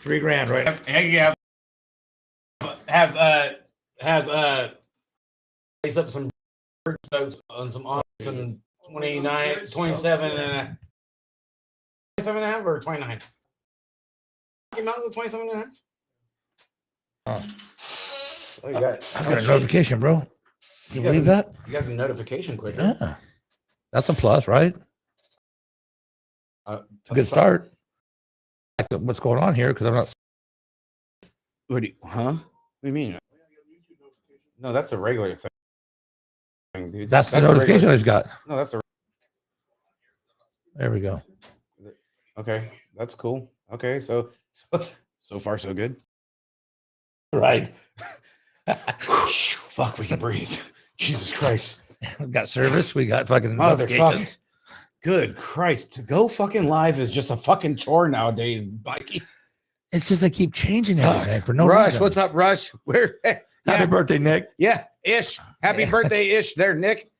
$3,000, right? Have place up some boats on some 29, 27 and 27 and a half or 29. Mountains of 27 and a half. Oh, you got it. I got a notification, bro. Can you believe that? You got the notification quicker. Yeah. That's a plus, right? It's a good start. What's going on here? Because I'm not. What do you mean? No, that's a regular thing, dude. That's the notification I just got. No, that's There we go. Okay, that's cool. Okay, so far so good. Right. Fuck, we can breathe. Jesus Christ. We got service. We got fucking Motherfucker. notifications. Good Christ. To go fucking live is just a fucking chore nowadays, Mikey. It's just they keep changing everything for no Rush, reason. what's up, Rush? Happy birthday, Nick. Yeah, Ish. Happy birthday, Ish. There, Nick.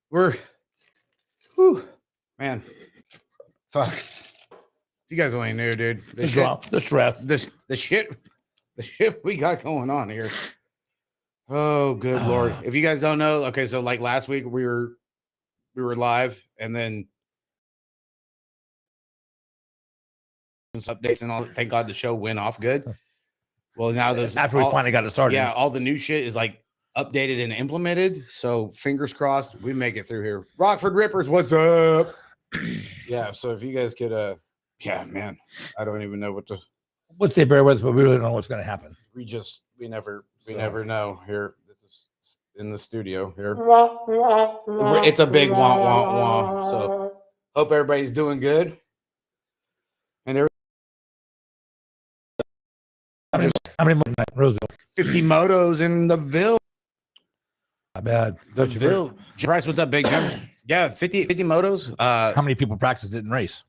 Whew, man. Fuck. You guys only knew, dude. The stress. The shit we got going on here. Oh, good Lord. If you guys don't know, okay, so like last week we were live and then updates and all. Thank God the show went off good. Well, now those after we finally got it started. Yeah, all the new shit is like updated and implemented. So fingers crossed we make it through here. Rockford Rippers, what's up? Yeah, so if you guys could yeah, man, I don't even know what to Let's say bear with us, but we really don't know what's going to happen. we never know here. This is in the studio here. It's a big wah wah wah. So hope everybody's doing good. And How many Roseville? 50 motos in the Ville. Not bad. The Ville. Bryce, what's up, Big Jim? Yeah, 50 motos. How many people practiced it in race?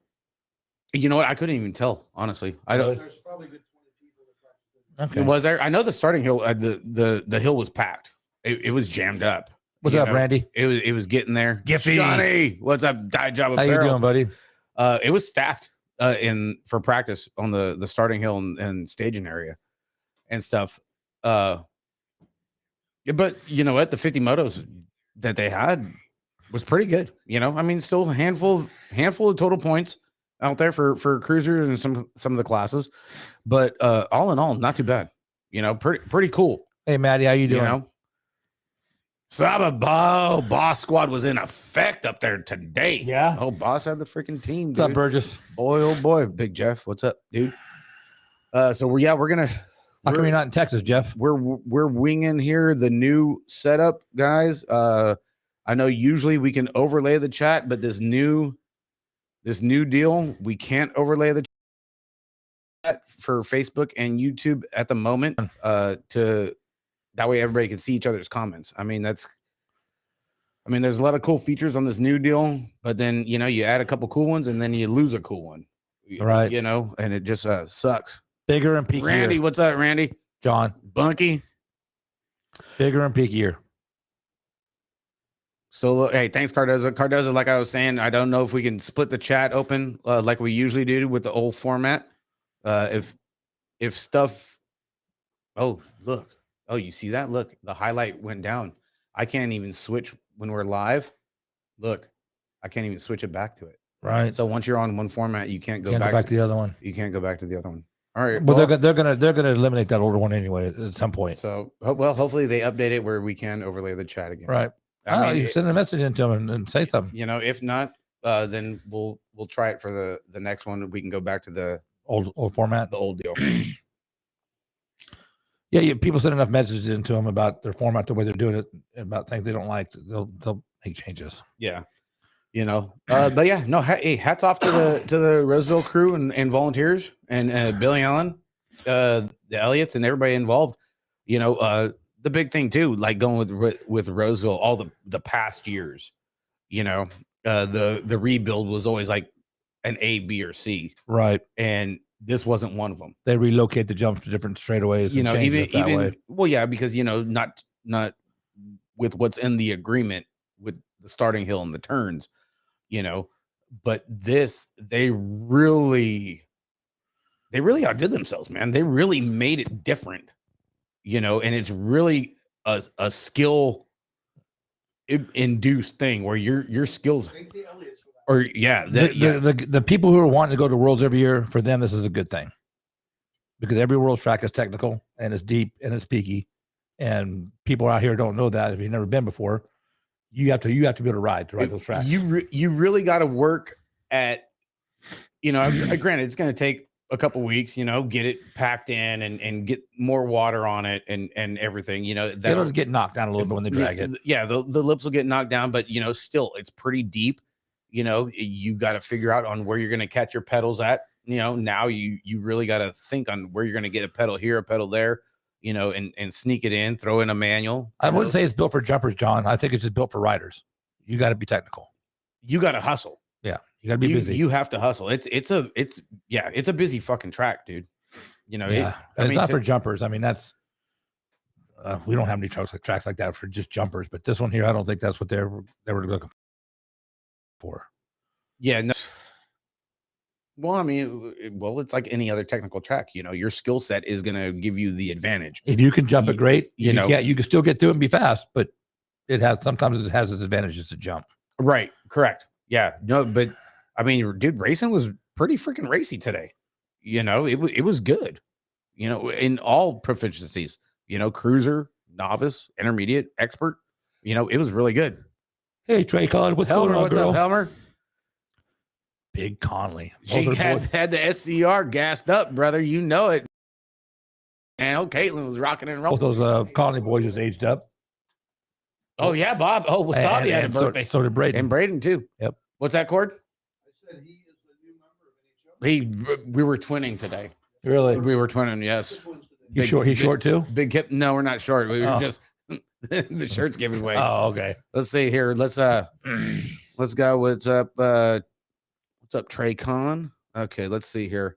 You know what? I couldn't even tell, honestly. I don't. There's probably good 20 people that practice. Okay. Was there? I know the starting hill, the hill was packed. It was jammed up. What's up, Randy? It was getting there. Giffy. Johnny, what's up? Dye Job How you Apparel. doing, buddy? It was stacked for practice on the starting hill and staging area and stuff. But you know what? The 50 motos that they had was pretty good. You know, I mean, still a handful of total points out there for cruisers and some of the classes, but all in all, not too bad. You know, pretty cool. Hey, Maddie, how you doing? You know, Saba Boss Squad was in effect up there today. Yeah. Oh, Boss had the freaking team. What's up, Burgess? Boy, oh boy, Big Jeff. What's up, dude? So we're gonna. How come you're not in Texas, Jeff? We're winging here the new setup, guys. I know usually we can overlay the chat, but this new deal, we can't overlay the chat for Facebook and YouTube at the moment. To that way everybody can see each other's comments. I mean, there's a lot of cool features on this new deal, but then you know you add a couple cool ones and then you lose a cool one, right? You know, and it just sucks. Bigger and peakier. Randy, what's up, Randy? John, Bunky, bigger and peakier. So, hey, thanks, Cardoza. Cardoza, like I was saying, I don't know if we can split the chat open like we usually do with the old format. If stuff, oh, look. Oh, you see that? Look, the highlight went down. I can't even switch when we're live. Look, I can't even switch it back to it. Right. So once you're on one format, you can't go back to the other one. You can't go back to the other one. All right. Well, they're gonna eliminate that older one anyway at some point. So, well, hopefully they update it where we can overlay the chat again. Right. I mean, you send a message into them and say something. You know, if not, then we'll try it for the next one. We can go back to the old format, the old deal. Yeah, people send enough messages into them about their format, the way they're doing it, about things they don't like. They'll make changes. Yeah, you know. But yeah, no. Hey, hats off to the Roseville crew and volunteers and Billy Allen, the Elliots, and everybody involved. You know, the big thing too, like going with Roseville, all the past years. You know, the rebuild was always like an A, B, or C, right? And this wasn't one of them. They relocate the jumps to different straightaways. You know, even well, yeah, because you know, not with what's in the agreement with the starting hill and the turns, you know, but this they really they really outdid themselves, man. They really made it different, you know, and it's really a skill induced thing where your skills Thank the Elliots for that. or yeah, The people who are wanting to go to Worlds every year, for them, this is a good thing because every Worlds track is technical and it's deep and it's peaky, and people out here don't know that if you've never been before. You have to be able to ride those tracks. You really got to work at, you know, granted it's going to take a couple weeks, you know, get it packed in and get more water on it and everything, you know, It'll get knocked down a little bit when they drag it. Yeah, the lips will get knocked down, but you know, still it's pretty deep. You know, you got to figure out on where you're going to catch your pedals at. You know, now you really got to think on where you're going to get a pedal here, a pedal there, you know, and sneak it in, throw in a manual. I wouldn't say it's built for jumpers, John. I think it's just built for riders. You got to be technical. You got to hustle. Yeah, you got to be busy. You have to hustle. It's a busy fucking track, dude. You know, yeah, it's not for jumpers. I mean, that's we don't have any tracks like that for just jumpers. But this one here, I don't think that's what they were looking for. Yeah. No. Well, I mean, it's like any other technical track. You know, your skill set is going to give you the advantage. If you can jump it great, you know, you can still get through it and be fast. But sometimes it has its advantages to jump. Right. Correct. Yeah. No, but I mean, dude, racing was pretty freaking racy today. You know, it was good. You know, in all proficiencies. You know, cruiser, novice, intermediate, expert. You know, it was really good. Hey, Trey Con, what's Helmer, going on, what's girl? up, Helmer? Big Conley. She had the SCR gassed up, brother. You know it. And Caitlin was rocking and rolling. Both those Conley boys just aged up. Oh yeah, Bob. Oh, Wasabi had a birthday. So did Braden. And Braden too. Yep. What's that, Cord? I said he is the new member of NHL. We were twinning today. Really? We were twinning. Yes. Which one's the He's short. He's short too. Big hip. No, we're not short. We were just the shirt's giving away. Oh, okay. Let's see here. Let's go. What's up? What's up, Trey Con? Okay, let's see here.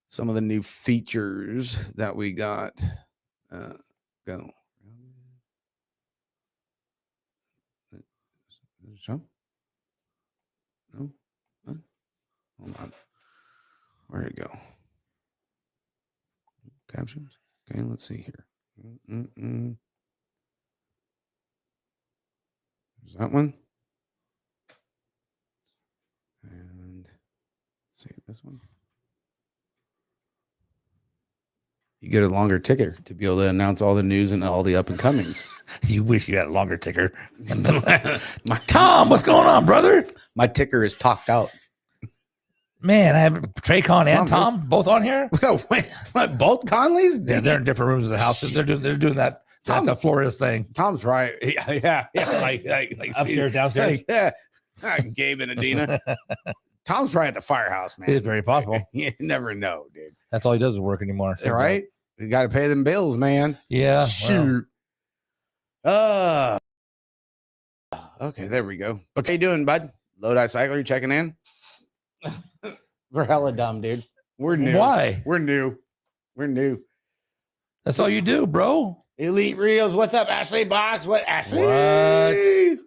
Some of the new features that we got. Go. Show? No? Hold on. Where'd it go? Captions? Okay, let's see here. There's that one. And let's see this one. You get a longer ticker to be able to announce all the news and all the up and comings. You wish you had a longer ticker. Tom, what's going on, brother? My ticker is talked out. Man, I have Traycon and Tom both on here. Wait, what, both Conleys? Yeah, they're in different rooms of the house. They're doing that Flores thing. Tom's right. Yeah. Like Upstairs, downstairs. Yeah. Gabe and Adina. Tom's right at the firehouse, man. It is very possible. You never know, dude. That's all he does is work anymore. So right? You got to pay them bills, man. Yeah. Shoot. Okay, there we go. What you doing, bud? Lodi Cycler, you checking in? We're hella dumb, dude. We're new. Why? We're new. That's all you do, bro. Elite Reels. What's up, Ashley Box? What, Ashley? What?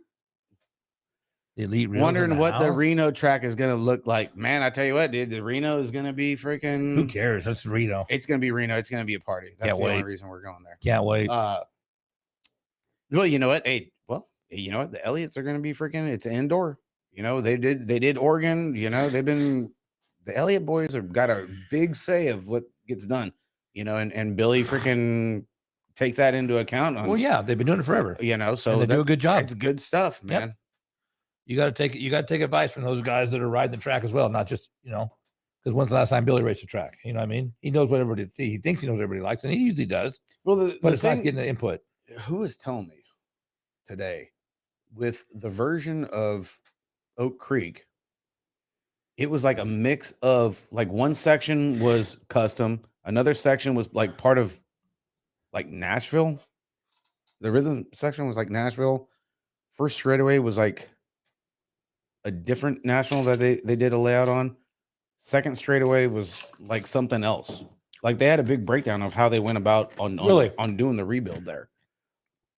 Elite Reels. Wondering what the Reno track is going to look like. Man, I tell you what, dude, the Reno is going to be freaking. Who cares? That's Reno. It's going to be Reno. It's going to be a party. That's Can't the wait. only reason we're going there. Can't wait. Well, you know what? Hey, you know what? The Elliots are going to be freaking. It's indoor. You know, they did Oregon. You know, the Elliott boys have got a big say of what gets done. You know, and Billy freaking takes that into account. Well, yeah, they've been doing it forever. You know, so and they do a good job. It's good stuff, man. Yep. You got to take advice from those guys that are riding the track as well, not just, because when's the last time Billy raced the track? You know what I mean? He knows what everybody, he thinks he knows what everybody likes, and he usually does. Well, but it's not getting the input. Who was telling me today with the version of Oak Creek, it was like a mix of like one section was custom, another section was like part of like Nashville. The rhythm section was like Nashville. First straightaway was like a different national that they did a layout on. Second straightaway was like something else. Like they had a big breakdown of how they went about on doing the rebuild there.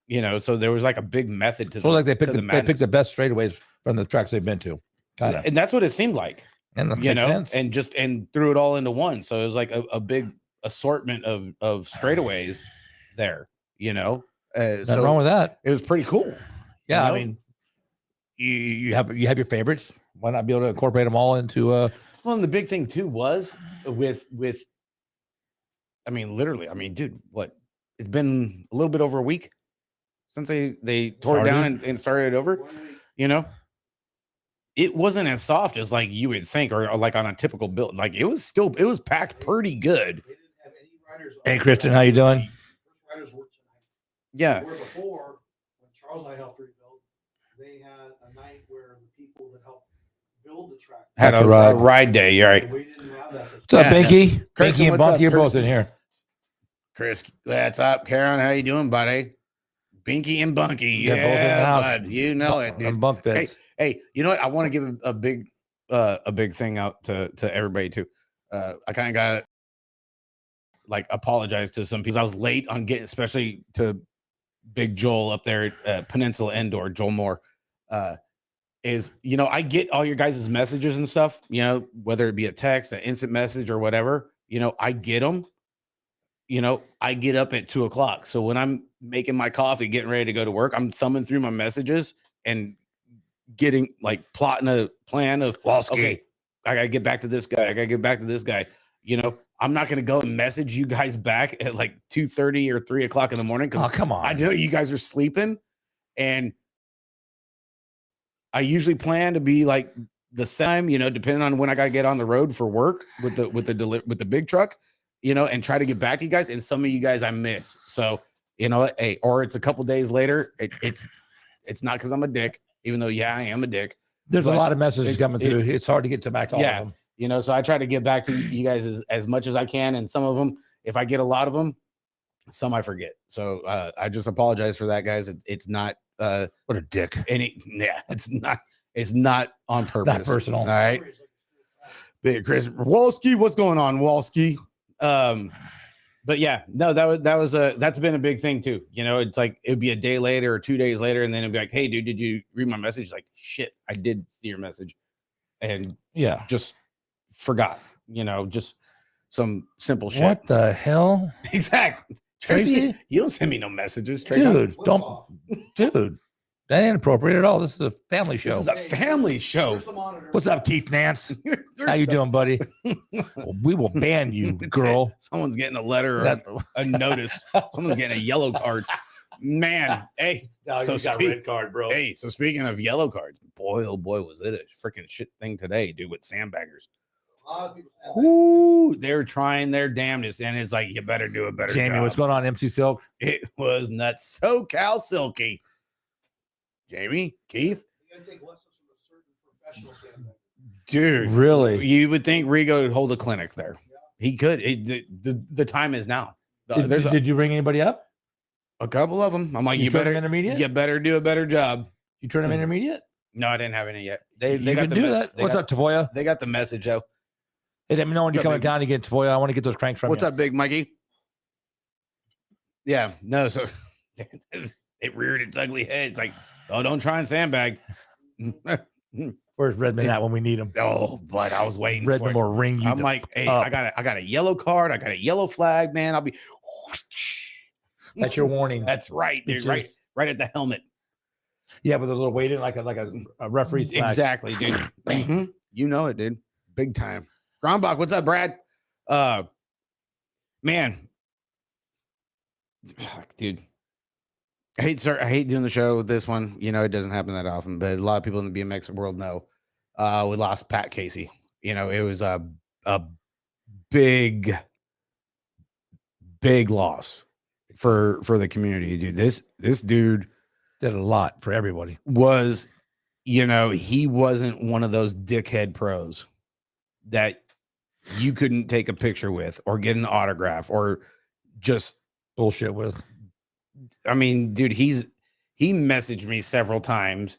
You know, so there was like a big method to so like they picked the best straightaways from the tracks they've been to. Kind of. And that's what it seemed like. And that you makes know, sense. and threw it all into one. So it was like a big assortment of straightaways there, you know. Nothing wrong with that. It was pretty cool. Yeah, you know? I mean, you have your favorites. Why not be able to incorporate them all into Well, and the big thing too was with I mean, literally, I mean, dude, what? It's been a little bit over a week since they tore it down and started it over, you know. It wasn't as soft as like you would think, or like on a typical build. Like it was packed pretty good. They didn't have any riders. Hey, Kristen, how you doing? First riders were tonight. Yeah. Where before, when Charles and I helped rebuild, they had a night where the people that helped build the track Had a ride day. You're right. We didn't have that. What's up, Yeah. Binky? Kristen, Binky and what's up, Bunky are both Kristen? in here. Chris, what's up? Karen, how you doing, buddy? Binky and Bunky. They're both in the house. Bud. You know it, dude. And bunk beds. Hey, you know what? I want to give a big thing out to everybody too. I kind of got like apologize to some people. I was late on getting, especially to Big Joel up there at Peninsula Indoor, Joel Moore. Is, you know, I get all your guys' messages and stuff, you know, whether it be a text, an instant message, or whatever, you know, I get them. You know, I get up at 2:00. So when I'm making my coffee, getting ready to go to work, I'm thumbing through my messages and getting like plotting a plan of, okay, I gotta get back to this guy. I gotta get back to this guy. You know, I'm not gonna go and message you guys back at like 2:30 or 3:00 in the morning. Oh, come on. I know you guys are sleeping, and I usually plan to be like the same, you know, depending on when I gotta get on the road for work with the big truck, you know, and try to get back to you guys. And some of you guys I miss. So, you know, hey, or it's a couple days later. It's not because I'm a dick, even though I am a dick. There's a lot of messages coming through. It's hard to get back to all of them. You know, so I try to get back to you guys as much as I can. And some of them, if I get a lot of them, some I forget. So I just apologize for that, guys. It's not What a dick. it's not on purpose. Not personal. All right. Big Chris Walski, what's going on, Walski? But yeah, no, that's been a big thing too. You know, it's like it'd be a day later or 2 days later, and then it'd be like, hey, dude, did you read my message? Like, shit, I did see your message, and Yeah. just forgot. You know, just some simple shit. What the hell? Exactly. Tracy, you don't send me no messages, Tracy. Dude, dude, that ain't appropriate at all. This is a family show. This is a family show. Where's the monitor? What's up, Keith Nance? How you doing, buddy? Well, we will ban you, girl. Someone's getting a letter or a notice. Someone's getting a yellow card. Man, hey. So you got a red card, bro. Hey, so speaking of yellow cards, boy, oh boy, was it a freaking shit thing today, dude, with sandbaggers. A lot of people have that. Ooh, they're trying their damnedest, and it's like, you better do a better Jamie, job. what's going on, MC Silk? It was nuts. SoCal Silky. Jamie, Keith, You gotta take lessons from a certain professional sandbag. dude, Really? you would think Rigo would hold a clinic there. He could. The time is now. Did you bring anybody up? A couple of them. I'm like, you turn them better intermediate? you better do a better job. You turn them intermediate? No, I didn't have any yet. They You got can the do mes- that. they What's got- up, Tavoya? They got the message though. Hey, let me know when you're What's up, coming big- down to get Tavoya. I want to get those cranks from What's you. up, Big Mikey? Yeah, no, so it reared its ugly head. It's like, oh, don't try and sandbag. Where's Redmond at when we need him? Oh, but I was waiting. for Redmond it. will ring you. I'm the like, hey, up. I got a yellow card. I got a yellow flag, man. I'll be. That's your warning. That's right, dude. It's Right, just- right at the helmet. Yeah, with a little weight in, like a referee's flag. Exactly, dude. Mhm. You know it, dude. Big time. Grombach, what's up, Brad? Man, fuck, dude. I hate doing the show with this one. You know, it doesn't happen that often, but a lot of people in the BMX world know. We lost Pat Casey. You know, it was a big loss for the community, dude. This dude Did a lot for everybody. was, you know, he wasn't one of those dickhead pros that you couldn't take a picture with or get an autograph or just Bullshit with. I mean, dude, he messaged me several times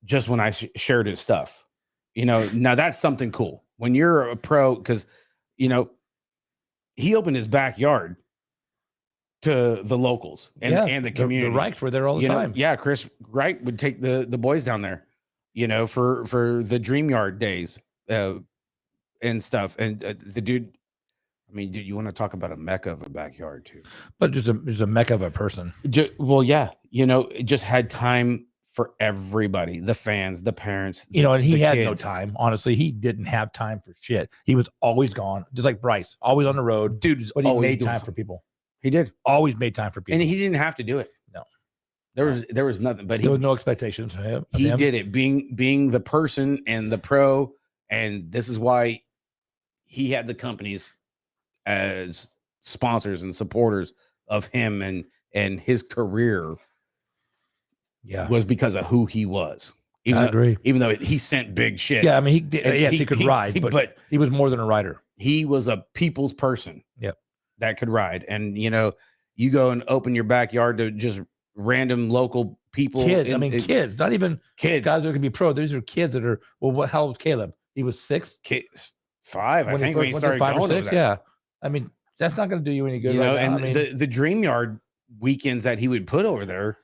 just when I shared his stuff. You know, now that's something cool when you're a pro, because, you know, he opened his backyard to the locals and the community. The Reichs were there all the You know, time. yeah, Chris Wright would take the boys down there, you know, for the Dream Yard days. and stuff. And the dude, I mean, dude, you want to talk about a mecca of a backyard too? But just a mecca of a person. Well, yeah, you know, it just had time for everybody, the fans, the parents, You know, and he the had no kids. time. Honestly, he didn't have time for shit. He was always gone, just like Bryce, always on the road. Dude was But he always made doing time for something. people. He did, Always made time for people. and he didn't have to do it. No. There was nothing, but There was no expectations of him. he did it, being the person and the pro, and this is why he had the companies as sponsors and supporters of him, and his career Yeah. was because of who he was. I agree. Even though he sent big shit. Yeah, I mean, he did. And Yes, he could ride, but he was more than a rider. He was a people's person. Yep. That could ride. And you know, you go and open your backyard to just random local people. Kids. I mean, kids, not even kids. guys that can be pro. These are kids that are, well, how old was Caleb? He was 6? Kids, 5, I think, when he started 5 or going 6. over there. Yeah. I mean, that's not going to do you any good. You know, right now. and I mean, the Dream Yard weekends that he would put over there,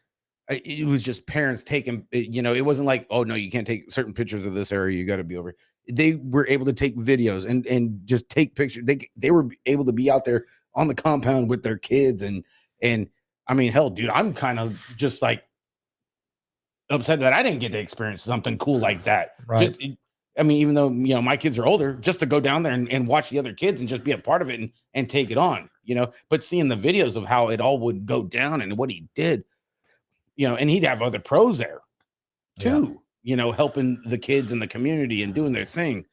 it was just parents taking, you know, it wasn't like, oh no, you can't take certain pictures of this area, you got to be over. They were able to take videos and just take pictures. They were able to be out there on the compound with their kids, and I mean, hell, dude, I'm kind of just like upset that I didn't get to experience something cool like that. Right. I mean, even though, you know, my kids are older, just to go down there and watch the other kids and just be a part of it and take it on, you know, but seeing the videos of how it all would go down and what he did, you know, and he'd have other pros there too, you know, helping the kids in the community and doing their thing.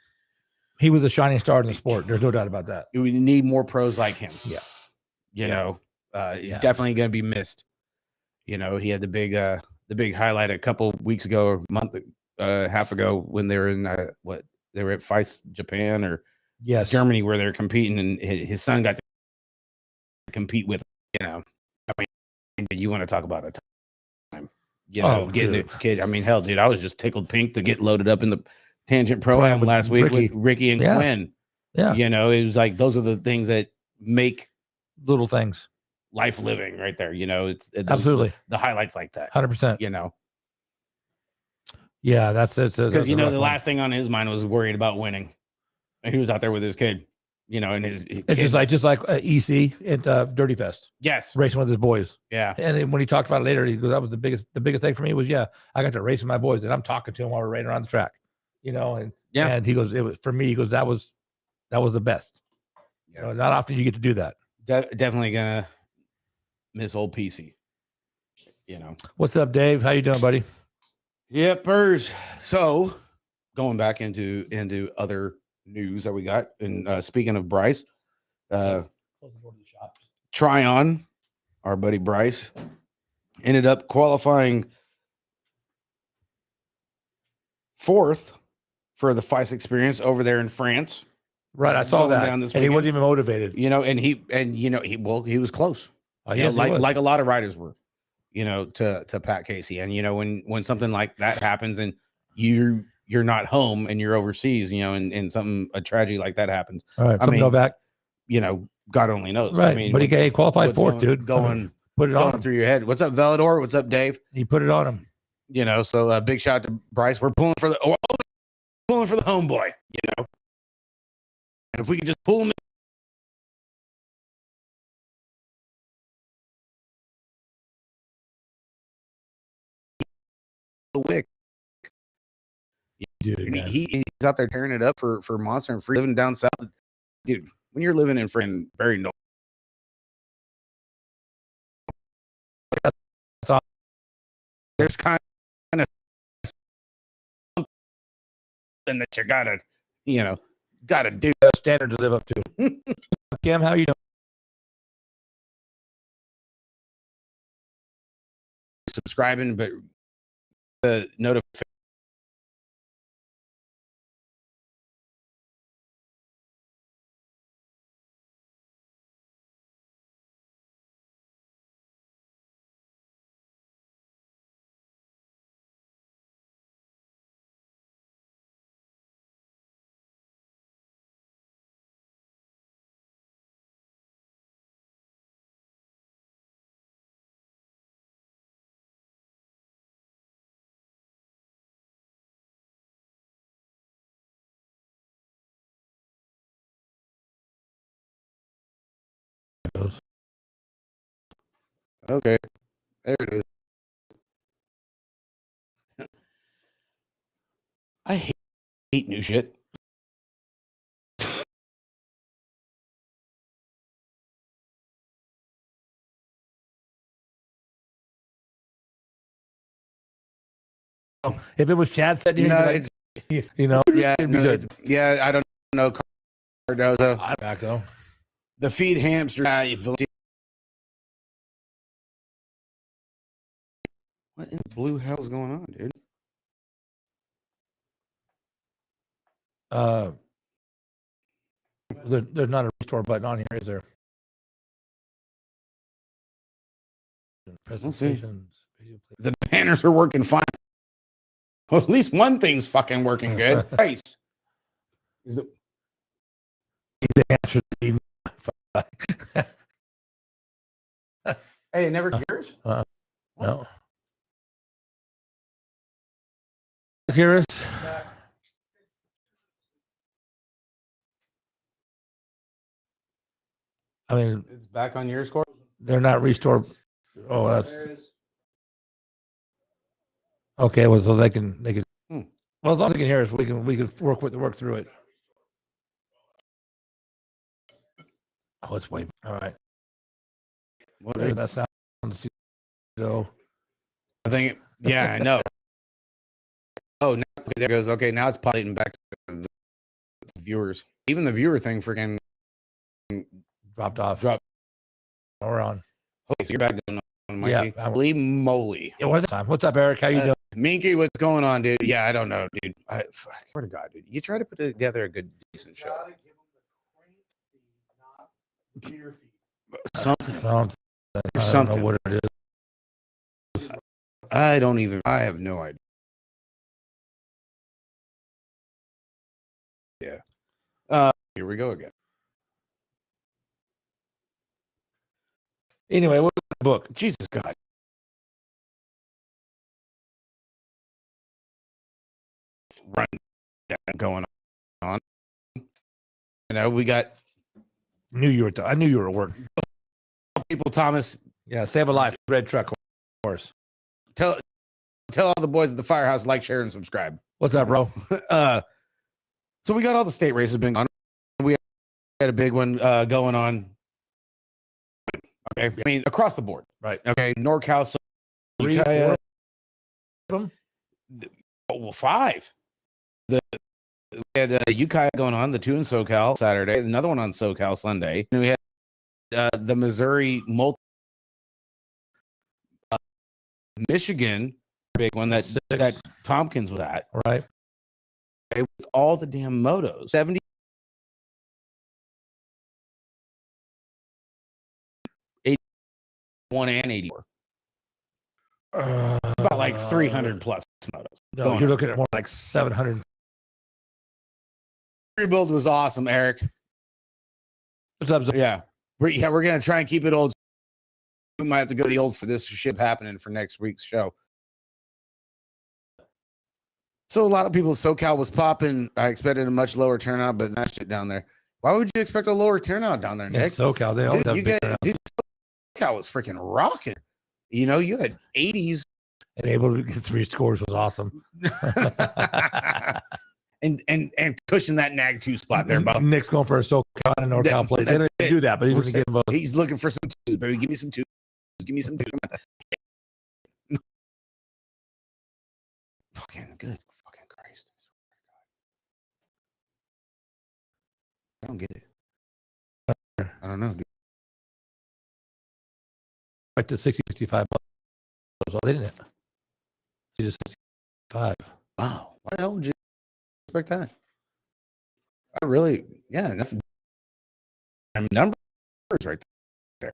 he was a shining star in the sport. There's no doubt about that. We need more pros like him. Yeah. You know, definitely going to be missed. You know, he had the big highlight a couple weeks ago or month half ago when they were in they were at FICE Japan or Germany, where they're competing, and his son got to compete with, you know, I mean, you want to talk about a time, you know, getting a kid. I mean, hell, dude, I was just tickled pink to get loaded up in the Tangent Pro-Am last week with Ricky and Quinn. Yeah. You know, it was like, those are the things that make little things life living right there. You know, it's absolutely the highlights like that. 100%. You know, yeah, that's because, you know, the last thing on his mind was worried about winning. And he was out there with his kid, you know, and his it's just like EC at Dirty Fest. Yes, racing with his boys. Yeah, and when he talked about it later, he goes, "That was the biggest thing for me was I got to race with my boys, and I'm talking to him while we're riding around the track, you know." And and he goes, "It was for me." He goes, "That was the best." You know, not often you get to do that. Definitely gonna miss old PC. You know, what's up, Dave? How you doing, buddy? Yepers. So going back into other news that we got, and speaking of Bryce, Tryon, our buddy Bryce, ended up qualifying 4th for the FICE experience over there in France. Right, I saw that, and he wasn't even motivated. You know, and he was close. Yes, like a lot of riders were, you know, to Pat Casey. And you know, when something like that happens and you're not home and you're overseas, you know, and a tragedy like that happens. All right, Novak, you know, God only knows. Right, I mean, but he qualified 4th, dude. Put it on through your head. What's up, Velador? What's up, Dave? He put it on him. You know, so big shout out to Bryce. We're pulling for the homeboy. You know, and if we could just pull him. The wick. Dude, he's out there tearing it up for Monster and Free, living down south. Dude, when you're living in friend Barry, there's kind of something that you gotta do. A standard to live up to. Cam, how you doing? Subscribing, but the notification. Okay, there it is. I hate new shit. If it was Chad sitting here, No, like, it's you know, yeah, it'd be no, good. yeah. I don't know. Cardozo. I'm back though. The feed hamster. What in the blue hell's going on, dude? There's not a restore button on here, is there? Presentations, video play. The banners are working fine. Well, at least one thing's fucking working good. Christ. Is it, The answer to hey, it never hears? no. Hear us? I mean, It's back on your score. they're not restored. Oh, that's There it is. okay. Well, so they can. Hmm. Well, as long as they can hear us, we can work through it. Oh, it's way. All right. What There's that sound. So I think, yeah, I know. Oh, now, okay, there it goes. Okay, now it's populating back to the viewers. Even the viewer thing freaking dropped off. dropped. We're on. Okay, so you're back on, Mikey. Yeah, Holy moly. Yeah, what time? What's up, Eric? How you doing? Minky, what's going on, dude? Yeah, I don't know, dude. I swear to God, dude. You try to put together a good, decent show. Gotta give them the crank feed, not the beer feed. Something. Something. I don't something. know what it is. I have no idea. Yeah. Here we go again. Anyway, what's the book? Jesus God. Run going on. You know, we got Knew you were. I knew you were at work. people, Thomas. Yeah, save a life. Red truck horse. Tell all the boys at the firehouse like, share, and subscribe. What's up, bro? So we got all the state races been on. We had a big one going on. Okay, I mean across the board, Right. Okay, NorCal, so Three, Ukiah, 4 of them? well, 5. We had Ukiah going on, the 2 in SoCal Saturday, another one on SoCal Sunday. And we had the Missouri Michigan big one that Tompkins was at, Right. okay, with all the damn motos. 70 81 and 84. About like 300 plus motos. No, you're looking at more like 700. Rebuild was awesome, Eric. What's up? Yeah. We're gonna try and keep it old. We might have to go to the old for this shit happening for next week's show. So a lot of people, SoCal was popping. I expected a much lower turnout, but that shit down there. Why would you expect a lower turnout down there, In Nick? SoCal, they always have big turnouts. Dude, SoCal was freaking rocking. You know, you had 80s. And able to get 3 scores was awesome. and cushion that nag 2 spot there, Bob. Nick's going for a SoCal and NorCal play. They don't do that, but he's going to get them both. He's looking for some 2s, baby. Give me some 2s. Give me some 2s. Fucking good. Fucking Christ. I don't get it. I don't know, dude. Right to 60, 65 bucks. They didn't. She just 65. Wow. Why the hell would you expect that? I really, yeah, nothing. I mean, numbers right there.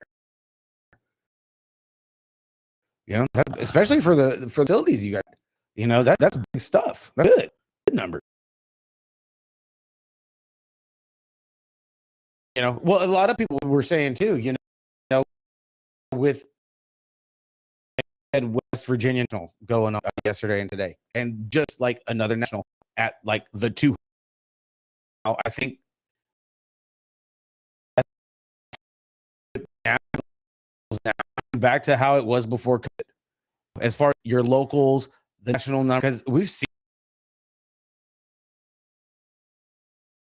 You know, that, especially for the facilities you got. You know, that's big stuff. That's good. Good number. You know, well, a lot of people were saying too, you know, with West Virginia going on yesterday and today, and just like another national at like the 2. I think back to how it was before COVID. As far as your locals, the national number, because we've seen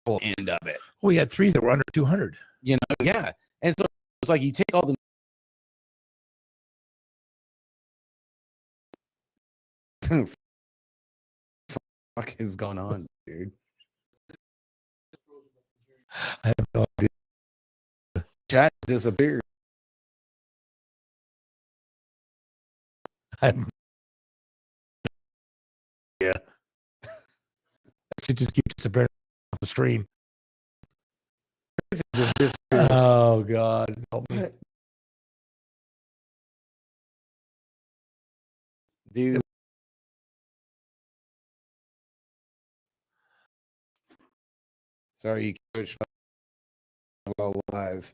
the end of it. We had 3 that were under 200. You know, yeah. And so it's like you take all the fuck is going on, dude? I have no idea. Chat disappeared. Yeah. It just keeps disappearing off the screen. Just disappeared. Oh God. Help me. What? Dude. Sorry, you can't well live.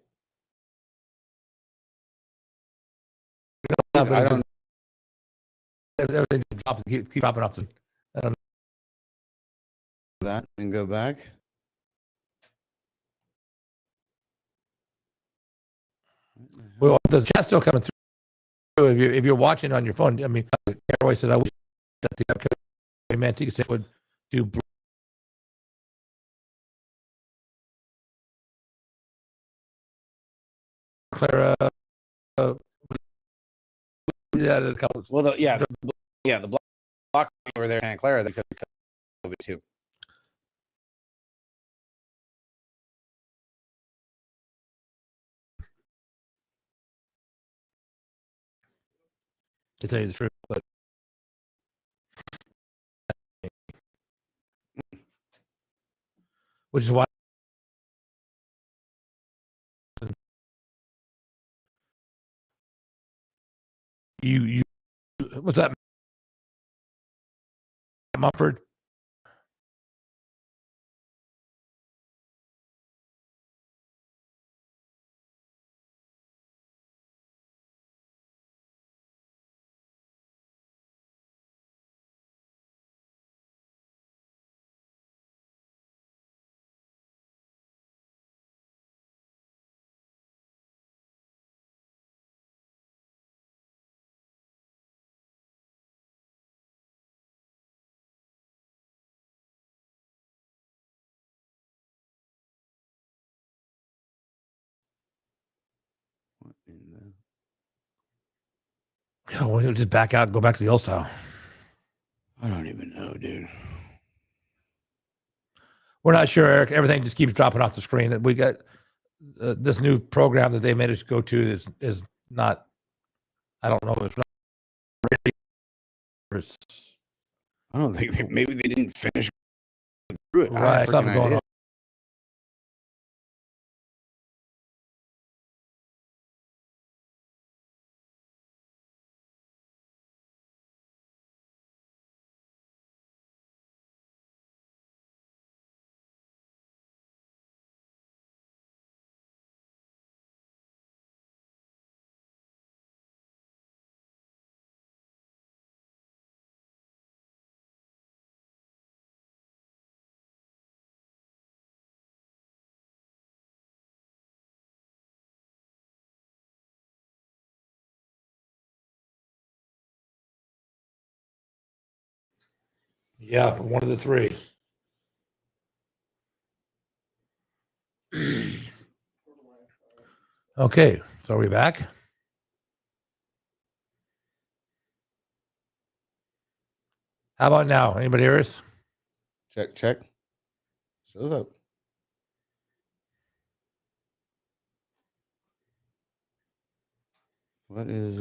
Yeah, but I it don't just- everything drops, keep dropping off. I don't know. know that and go back. Well, the chat's still coming through. If you're watching on your phone, I mean, Airway said I wish that the upcoming Manteca would do Clara. Yeah, a couple. Well, the block over there in Santa Clara, they could have COVID too. To tell you the truth, but which is why you what's that, Mumford? What in the... Yeah, well, he'll just back out and go back to the old style. I don't even know, dude. We're not sure, Eric. Everything just keeps dropping off the screen. We got this new program that they made us go to is not. I don't know. It's not really. I don't think maybe they didn't finish through it. Right, something going on. Yeah, one of the three. Okay, so are we back? How about now? Anybody hear us? Check. Shows up. What is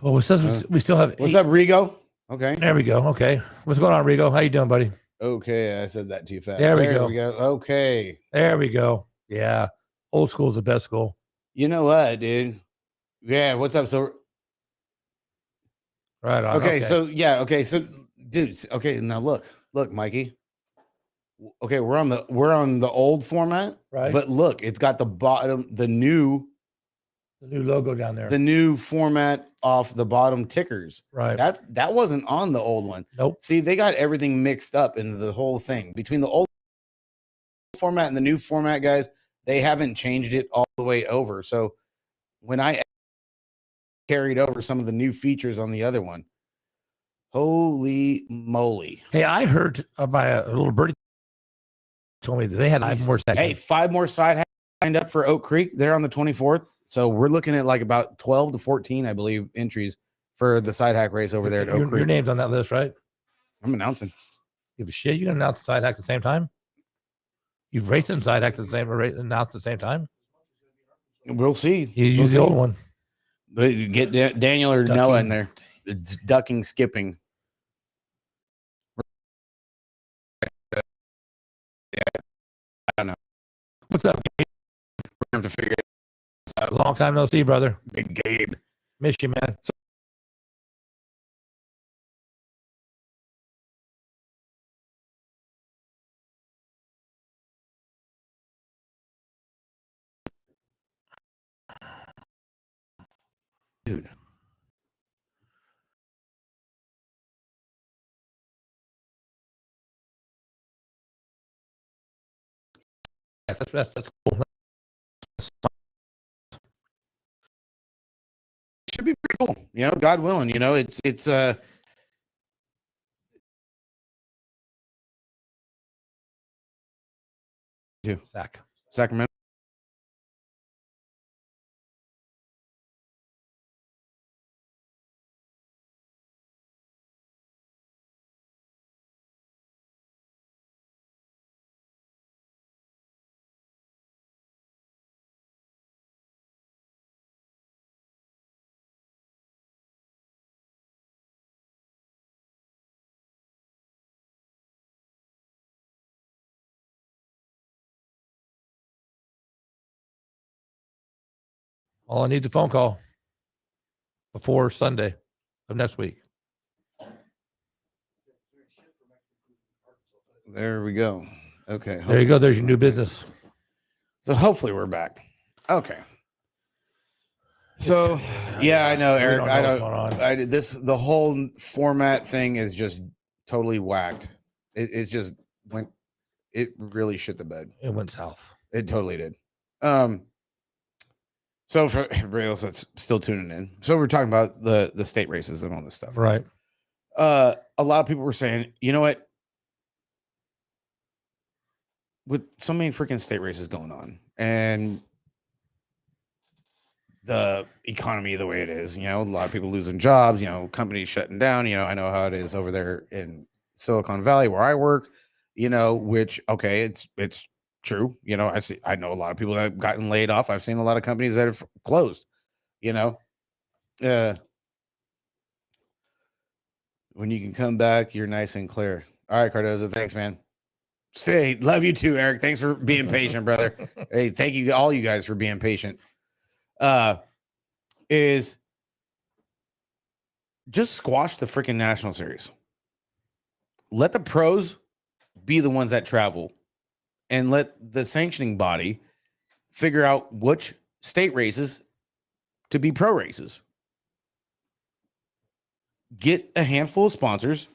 Well, it says we still have. what's up, Rigo? Okay. There we go. Okay, what's going on, Rigo? How you doing, buddy? Okay, I said that too fast. There we go. Okay. There we go. Yeah, old school is the best school. You know what, dude? Yeah, what's up? So Right on. okay, so dudes, okay, now look, Mikey. Okay, we're on the old format, Right. But look, it's got the bottom, the new logo down there. the new format off the bottom tickers. Right. That wasn't on the old one. Nope. See, they got everything mixed up in the whole thing between the old format and the new format, guys. They haven't changed it all the way over. So when I carried over some of the new features on the other one, holy moly. Hey, I heard by a little birdie told me that they had 5 more seconds. Hey, 5 more side hacks signed up for Oak Creek. They're on the 24th. So we're looking at like about 12 to 14, I believe, entries for the side hack race over there at Oak Creek. Your name's on that list, right? I'm announcing. Give a shit. You can announce the side hack at the same time. You've raced in side hacks at the same announced at the same time. We'll see. You use the old one. Get Daniel or Noah in there. It's ducking, skipping. Yeah, I don't know. What's up, Gabe? We have to figure it out. Long time no see, brother. Big Gabe. Miss you, man. Dude. That's cool. Should be pretty cool. You know, God willing, you know, it's Sacramento. All I need is a phone call before Sunday of next week. There we go. Okay. There you go. There's your new business. So hopefully we're back. Okay. So yeah, I know, Eric. I don't. The whole format thing is just totally whacked. It's just went. It really shit the bed. It went south. It totally did. So for everybody else that's still tuning in, so we're talking about the state races and all this stuff, right? A lot of people were saying, you know what? With so many freaking state races going on and the economy the way it is, you know, a lot of people losing jobs, you know, companies shutting down, you know, I know how it is over there in Silicon Valley where I work, you know, which, okay, it's true. You know, I know a lot of people that have gotten laid off. I've seen a lot of companies that have closed, you know, when you can come back, you're nice and clear. All right, Cardozo. Thanks, man. Say, love you too, Eric. Thanks for being patient, brother. Hey, thank you all you guys for being patient. Is just squash the freaking national series. Let the pros be the ones that travel and let the sanctioning body figure out which state races to be pro races. Get a handful of sponsors,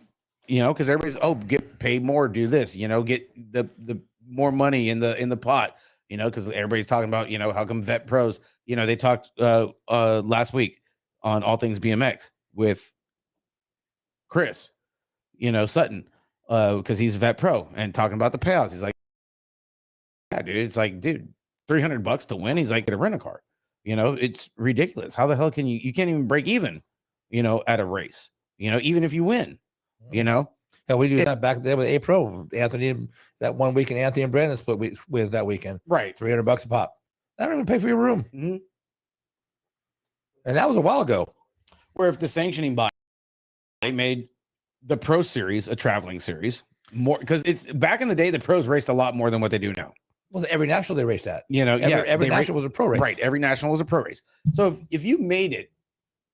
you know, because everybody's, get paid more, do this, you know, get the more money in the pot, you know, because everybody's talking about, you know, how come vet pros, you know, they talked last week on All Things BMX with Chris, you know, Sutton, because he's vet pro and talking about the payouts. He's like, yeah, dude, it's like, dude, $300 to win. He's like, get a rent a car, you know, it's ridiculous. How the hell can you can't even break even, you know, at a race, you know, even if you win, you know. Yeah, we do that back there with A Pro. Anthony, that one weekend, Anthony and Brandon split with that weekend. Right. $300 a pop. That don't even pay for your room. Mm-hmm. And that was a while ago. Where if the sanctioning body made the pro series a traveling series more, because it's back in the day, the pros raced a lot more than what they do now. Well, every national they raced at. You know, every national was a pro race. Right. Every national was a pro race. So if you made it,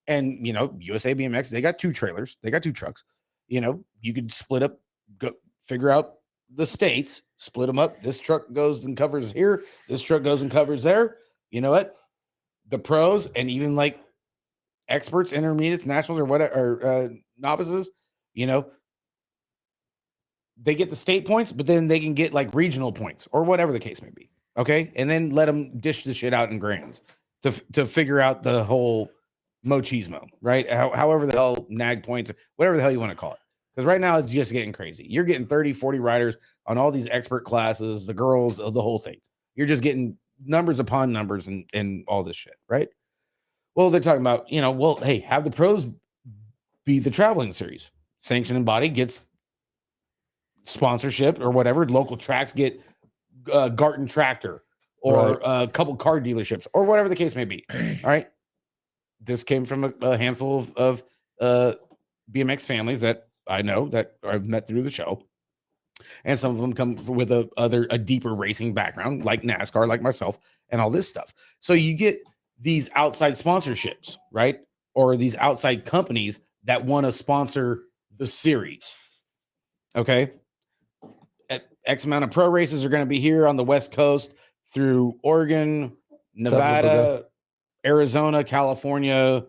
and you know, USA BMX, they got 2 trailers, they got 2 trucks. You know, you could split up, go figure out the states, split them up. This truck goes and covers here. This truck goes and covers there. You know what? The pros and even like experts, intermediates, nationals, or whatever, or novices, you know, they get the state points, but then they can get like regional points or whatever the case may be. Okay. And then let them dish the shit out in grands to figure out the whole machismo, right? However the hell nag points, whatever the hell you want to call it. Because right now it's just getting crazy. You're getting 30, 40 riders on all these expert classes, the girls, the whole thing. You're just getting numbers upon numbers and all this shit, right? Well, they're talking about, well, hey, have the pros be the traveling series. Sanctioning body gets sponsorship or whatever. Local tracks get Garton Tractor or a couple car dealerships or whatever the case may be. All right. This came from a handful of BMX families that I know that I've met through the show. And some of them come with a deeper racing background, like NASCAR, like myself, and all this stuff. So you get these outside sponsorships, right? Or these outside companies that want to sponsor the series. Okay. X amount of pro races are going to be here on the West Coast through Oregon, Nevada, Arizona, California,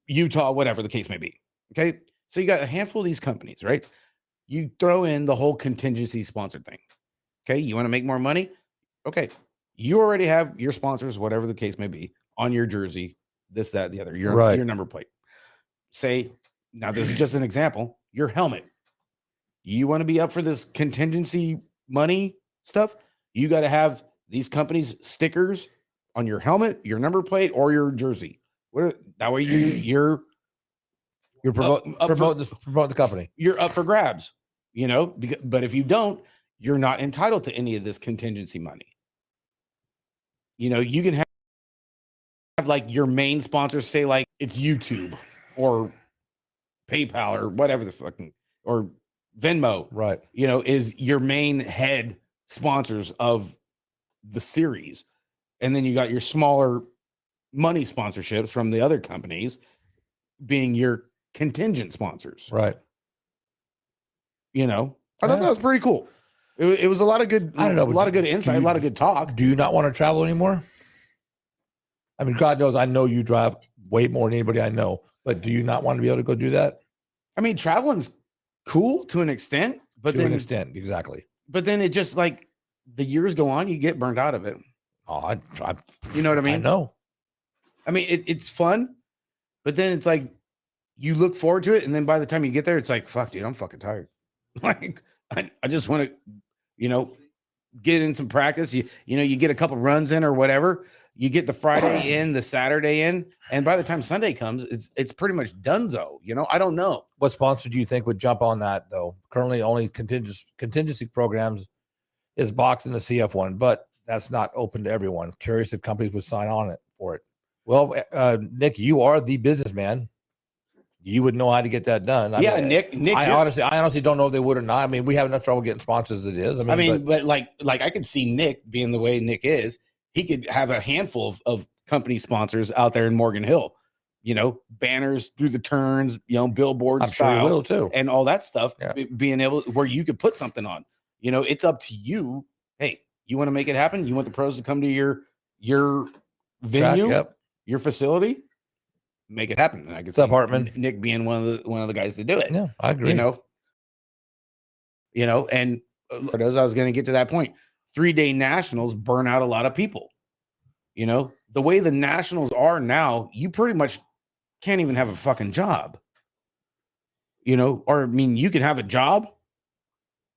Utah, whatever the case may be. Okay. So you got a handful of these companies, right? You throw in the whole contingency sponsor thing. Okay. You want to make more money? Okay. You already have your sponsors, whatever the case may be, on your jersey, this, that, the other, your number plate. Say, now this is just an example, your helmet. You want to be up for this contingency money stuff? You got to have these companies' stickers on your helmet, your number plate, or your jersey. That way you're promoting the company. You're up for grabs, but if you don't, you're not entitled to any of this contingency money. You can have like your main sponsors say like it's YouTube or PayPal or whatever the fucking, or Venmo, right? Is your main head sponsors of the series. And then you got your smaller money sponsorships from the other companies being your contingent sponsors. Right. I thought that was pretty cool. It was a lot of good, I don't know, a lot of good insight, a lot of good talk. Do you not want to travel anymore? I mean, God knows I know you drive way more than anybody I know, but do you not want to be able to go do that? I mean, traveling's cool to an extent, but to an extent, exactly. But then it just like the years go on, you get burnt out of it. Oh, you know what I mean? I know. I mean, it's fun, but then it's like you look forward to it, and then by the time you get there, it's like, fuck, dude, I'm fucking tired. Like, I just want to, get in some practice. You get a couple runs in or whatever. You get the Friday in, the Saturday in, and by the time Sunday comes, it's pretty much donezo. I don't know. What sponsor do you think would jump on that though? Currently, only contingency programs is Box and the CF one, but that's not open to everyone. Curious if companies would sign on for it. Well, Nick, you are the businessman. You would know how to get that done. Nick. I honestly don't know if they would or not. I mean, we have enough trouble getting sponsors as it is. But like I could see Nick being the way Nick is. He could have a handful of company sponsors out there in Morgan Hill. Banners through the turns. Billboard I'm style, sure he will too, and all that stuff. Yeah. Being able where you could put something on. It's up to you. Hey, you want to make it happen? You want the pros to come to your venue, your facility? Make it happen. And I could see Nick being one of the guys to do it. Yeah, I agree. And as I was going to get to that point, 3-day nationals burn out a lot of people. The way the nationals are now, you pretty much can't even have a fucking job. Or I mean, you can have a job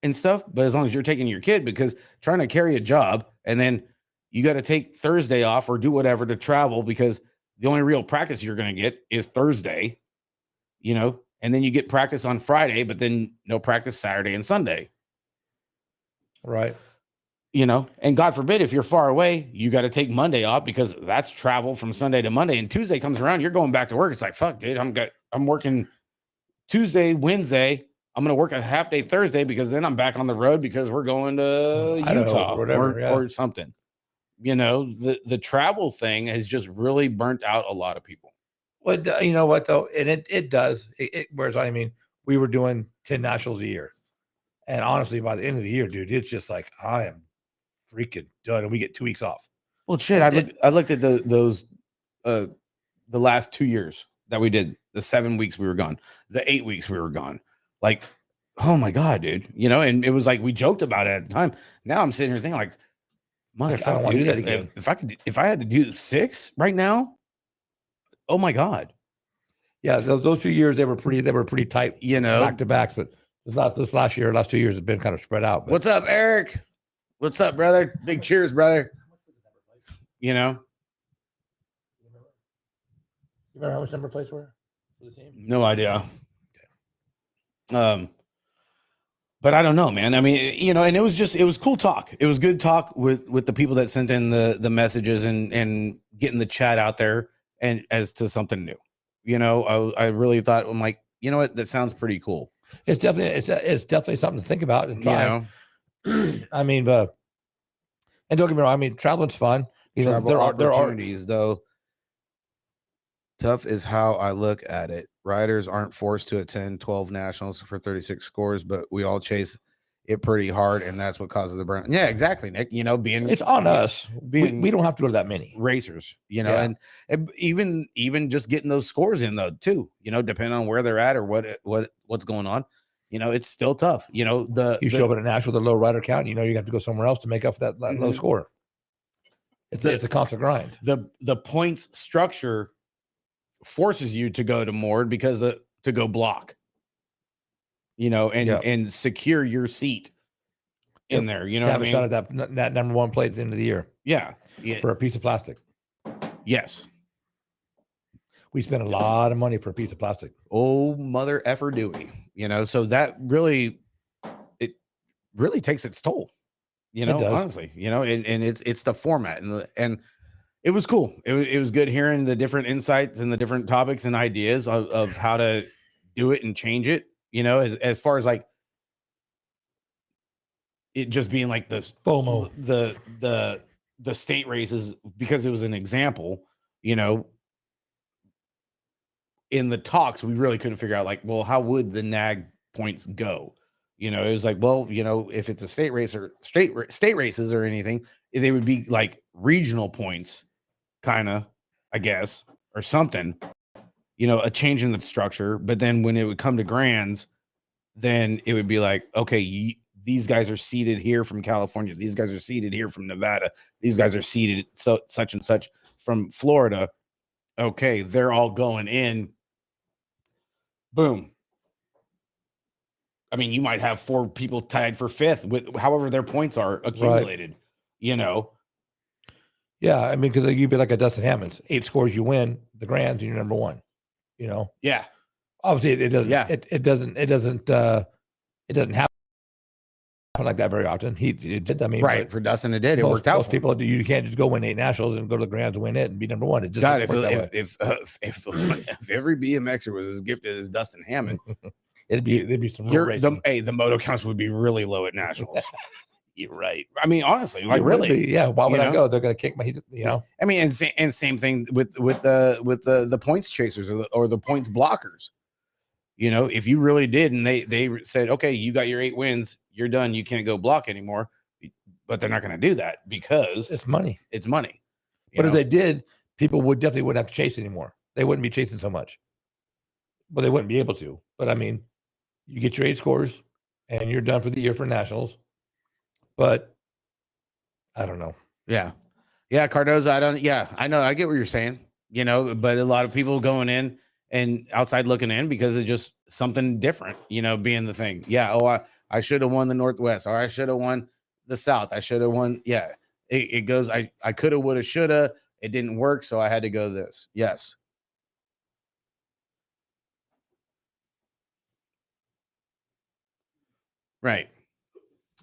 and stuff, but as long as you're taking your kid, because trying to carry a job and then you got to take Thursday off or do whatever to travel because the only real practice you're going to get is Thursday, and then you get practice on Friday, but then no practice Saturday and Sunday. Right. And God forbid, if you're far away, you got to take Monday off because that's travel from Sunday to Monday, and Tuesday comes around, you're going back to work. It's like, fuck, dude, I'm working Tuesday, Wednesday. I'm going to work a half day Thursday because then I'm back on the road because we're going to Utah or something. The travel thing has just really burnt out a lot of people. Well, you know what though? And it does. Whereas I mean, we were doing 10 nationals a year. And honestly, by the end of the year, dude, it's just like, I am freaking done. And we get 2 weeks off. Well, shit. I looked at those the last 2 years that we did, the 7 weeks we were gone, the 8 weeks we were gone. Like, oh my God, dude, and it was like, we joked about it at the time. Now I'm sitting here thinking like, Motherfucker, I don't want to do that dude, again. if I had to do 6 right now, oh my God. Yeah, those 2 years they were pretty tight, You know, back to backs. But this last 2 years has been kind of spread out. But what's up, Eric? What's up, brother? Big cheers, brother. You know, you remember how much number plates were for the team? no idea. But I don't know, man. I mean, you know, and it was cool talk. It was good talk with the people that sent in the messages and getting the chat out there and as to something new. You know, I really thought, I'm like, you know what, that sounds pretty cool. It's definitely something to think about and try. You know, I mean, and don't get me wrong. I mean, traveling's fun. You know, travel there are opportunities though. Tough is how I look at it. Riders aren't forced to attend 12 nationals for 36 scores, but we all chase it pretty hard, and that's what causes the burn. Yeah, exactly, Nick. You know, it's on us. We don't have to go to that many racers, you know, Yeah. and even just getting those scores in though, too, you know, depending on where they're at or what's going on, you know, it's still tough. You know, You show up at a national with a low rider count, you know, you have to go somewhere else to make up for that low Mhm. score. It's a constant grind. The points structure forces you to go to more because to go block, you know, and secure your seat in there. You know, Have what a I mean? shot at that number one plate at the end of the year Yeah. for a piece of plastic. Yes. We spend a lot of money for a piece of plastic. Oh, mother effer do we? You know, so that really takes its toll. You know, honestly, you know, and it's the format and it was cool. It was good hearing the different insights and the different topics and ideas of how to do it and change it. You know, as far as like it just being like the FOMO, the state races, because it was an example. You know, in the talks, we really couldn't figure out like, well, how would the NAG points go? You know, it was like, well, you know, if it's a state race or state races or anything, they would be like regional points, kind of, I guess, or something, you know, a change in the structure. But then when it would come to grands, then it would be like, okay, these guys are seated here from California. These guys are seated here from Nevada. These guys are seated such and such from Florida. Okay, they're all going in. Boom. I mean, you might have 4 people tied for 5th with however their points are accumulated, right. You know? Yeah. I mean, because you'd be like a Dustin Hammonds, 8 scores, you win the grand, and you're number 1, you know? Yeah. Obviously it doesn't, yeah. It doesn't happen like that very often. He did. I mean, right. For Dustin, it did. It worked out. Most people do. You can't just go win 8 nationals and go to the grands and win it and be number 1. It just God, if every BMXer was as gifted as Dustin Hammond, there'd be some real racing. The moto counts would be really low at nationals. You're right. I mean, honestly, like really, yeah. Why would I go? They're going to kick my, you know. I mean, and same thing with the points chasers or the points blockers. You know, if you really did, and they said, okay, you got your 8 wins, you're done, you can't go block anymore. But they're not going to do that because it's money. It's money. But if they did, people definitely wouldn't have to chase anymore. They wouldn't be chasing so much. Well, they wouldn't be able to. But I mean, you get your 8 scores and you're done for the year for nationals. But I don't know. Yeah. Yeah. Cardoza, I know. I get what you're saying, you know, but a lot of people going in and outside looking in because it's just something different, you know, being the thing. Yeah. Oh, I should have won the Northwest, or I should have won the South. I should have won. Yeah. It goes, I could have, would have, should have. It didn't work. So I had to go this. Yes. Right.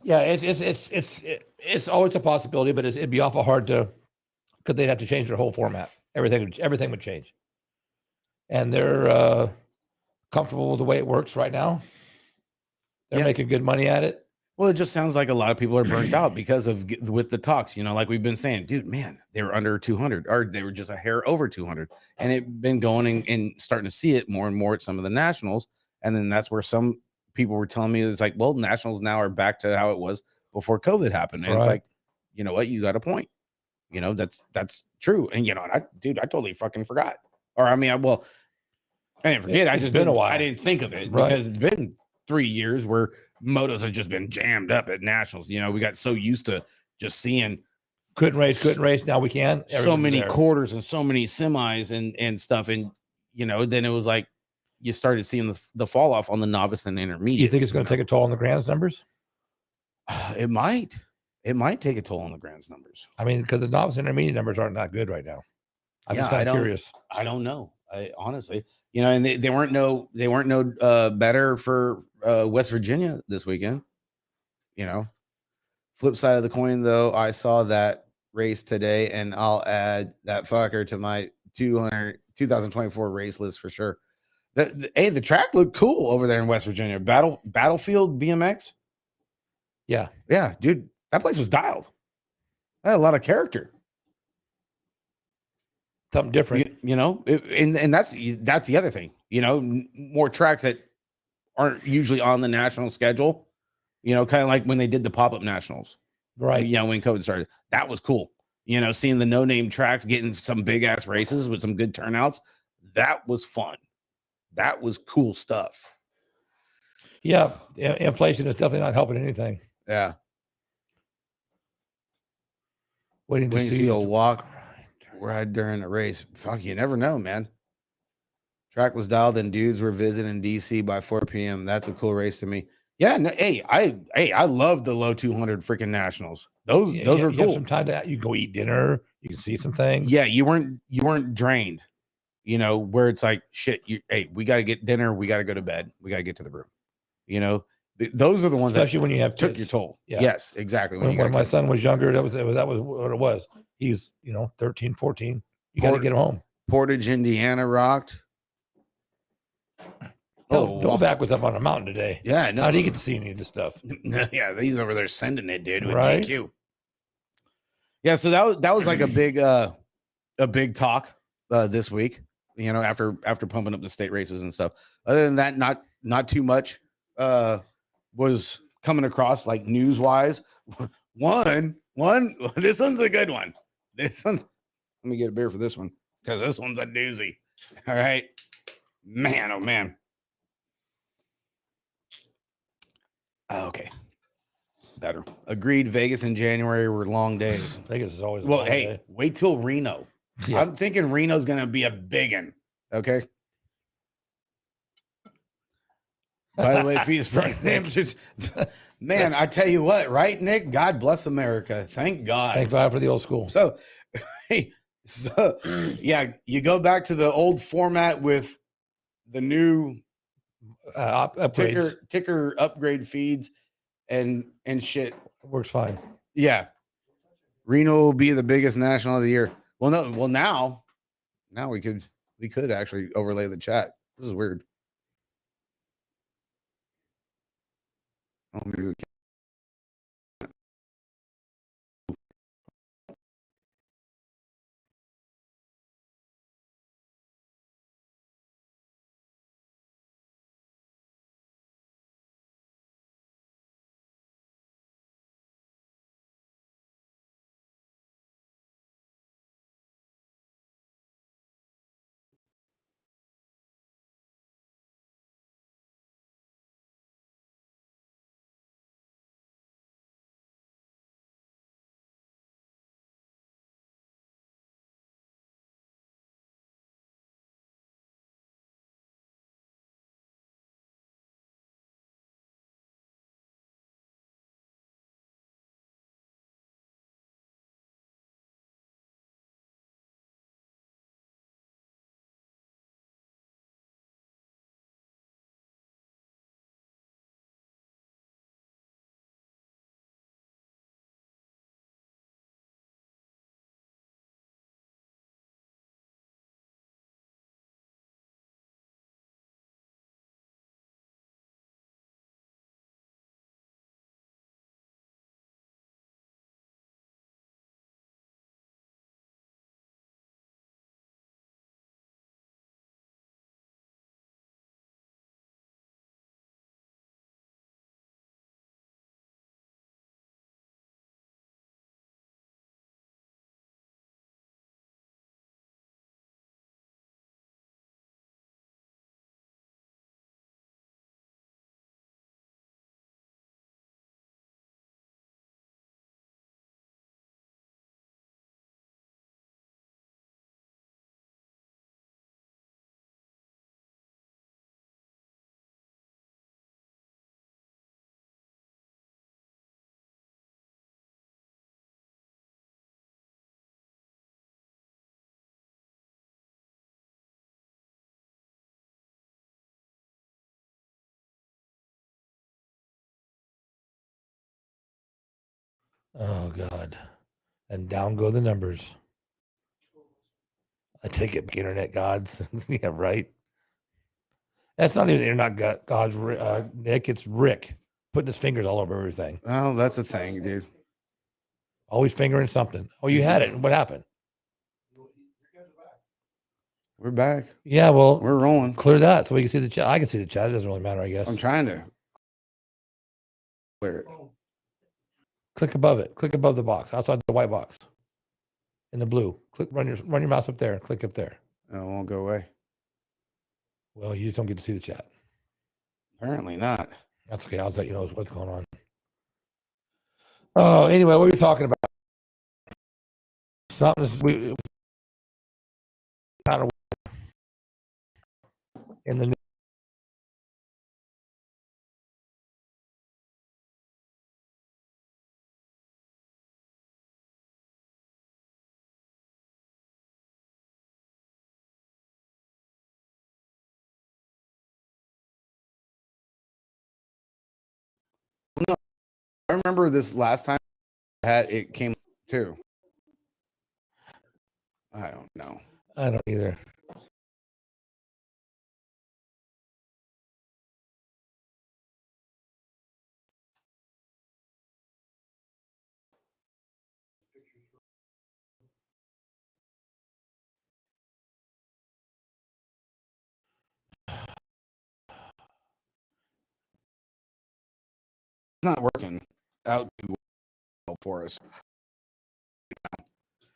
Yeah, it's always a possibility, but it'd be awful hard to, because they'd have to change their whole format. Everything would change, and they're comfortable with the way it works right now. They're making good money at it. Well, it just sounds like a lot of people are burnt out because with the talks. You know, like we've been saying, dude, man, they were under 200, or they were just a hair over 200, and it's been going and starting to see it more and more at some of the nationals, and then that's where some people were telling me it's like, well, nationals now are back to how it was before COVID happened. And It's like, you know what? You got a point. You know, that's true. And, you know, I totally fucking forgot. Or, I mean, I didn't forget. It's been a while. I didn't think of it because it's been 3 years where motos have just been jammed up at nationals. You know, we got so used to just seeing couldn't race. Now we can. so Everybody's many there. quarters and so many semis and stuff. And, then it was like you started seeing the fall off on the novice and intermediate. You think it's going to take a toll on the Grand's numbers? It might. It might take a toll on the Grand's numbers. I mean, because the novice and intermediate numbers aren't that good right now. I'm just kind of curious. I don't know. I honestly, and they weren't no better for West Virginia this weekend. Flip side of the coin, though, I saw that race today, and I'll add that fucker to my 2024 race list for sure. The track looked cool over there in West Virginia. Battlefield BMX. Yeah, dude, that place was dialed. That had a lot of character. something different. And that's the other thing. More tracks that aren't usually on the national schedule. Kind of like when they did the pop-up nationals. Right. When COVID started. That was cool. Seeing the no-name tracks getting some big-ass races with some good turnouts. That was fun. That was cool stuff. Yeah, inflation is definitely not helping anything. Yeah. Waiting to see a walk ride during a race. Fuck, you never know, man. Track was dialed and dudes were visiting DC by 4 p.m. That's a cool race to me. Yeah, no, I love the low 200 freaking nationals. Those are cool. You have some time to you go eat dinner. You can see some things. Yeah, you weren't drained. Where it's like shit. We got to get dinner. We got to go to bed. We got to get to the room. Those are the ones especially when you have took kids. your toll. Yeah. Yes, exactly. When my son was younger, that was what it was. He's 13, 14. You got to get him home. Portage, Indiana rocked. Novak was up on a mountain today. Yeah, no. How did he get to see any of this stuff? Yeah, he's over there sending it, dude, with Right? GQ. Yeah, so that was like a big talk this week. After pumping up the state races and stuff. Other than that, not too much was coming across like news wise. One, this one's a good one. Let me get a beer for this one because this one's a doozy. All right, man, oh man. Okay, better. Agreed. Vegas in January were long days. Vegas is always Well, hey, wait till Reno. Yeah. I'm thinking Reno's gonna be a big one. Okay. By the way, fees price names. Man, I tell you what, right, Nick? God bless America. Thank God. Thank God for the old school. So, yeah, you go back to the old format with the new upgrades. ticker upgrade feeds and shit. Works fine. Yeah, Reno will be the biggest national of the year. Now we could actually overlay the chat. This is weird. Oh, maybe we can. Oh God. And down go the numbers. I take it, internet gods. Yeah, right. That's not even internet gods, Nick. It's Rick putting his fingers all over everything. Well, that's a thing, dude. Always fingering something. Oh, you had it. What happened? We're back. Yeah, well, We're rolling. clear that so we can see the chat. I can see the chat. It doesn't really matter, I guess. I'm trying to clear it. Click above it. Click above the box, outside the white box. In the blue. Run your mouse up there and click up there. Oh, it won't go away. Well, you just don't get to see the chat. Apparently not. That's okay. I'll let you know what's going on. Oh, anyway, what were we talking about? Something we kind of in the I remember this last time it came too. I don't know. I don't either. It's not working out too well for us.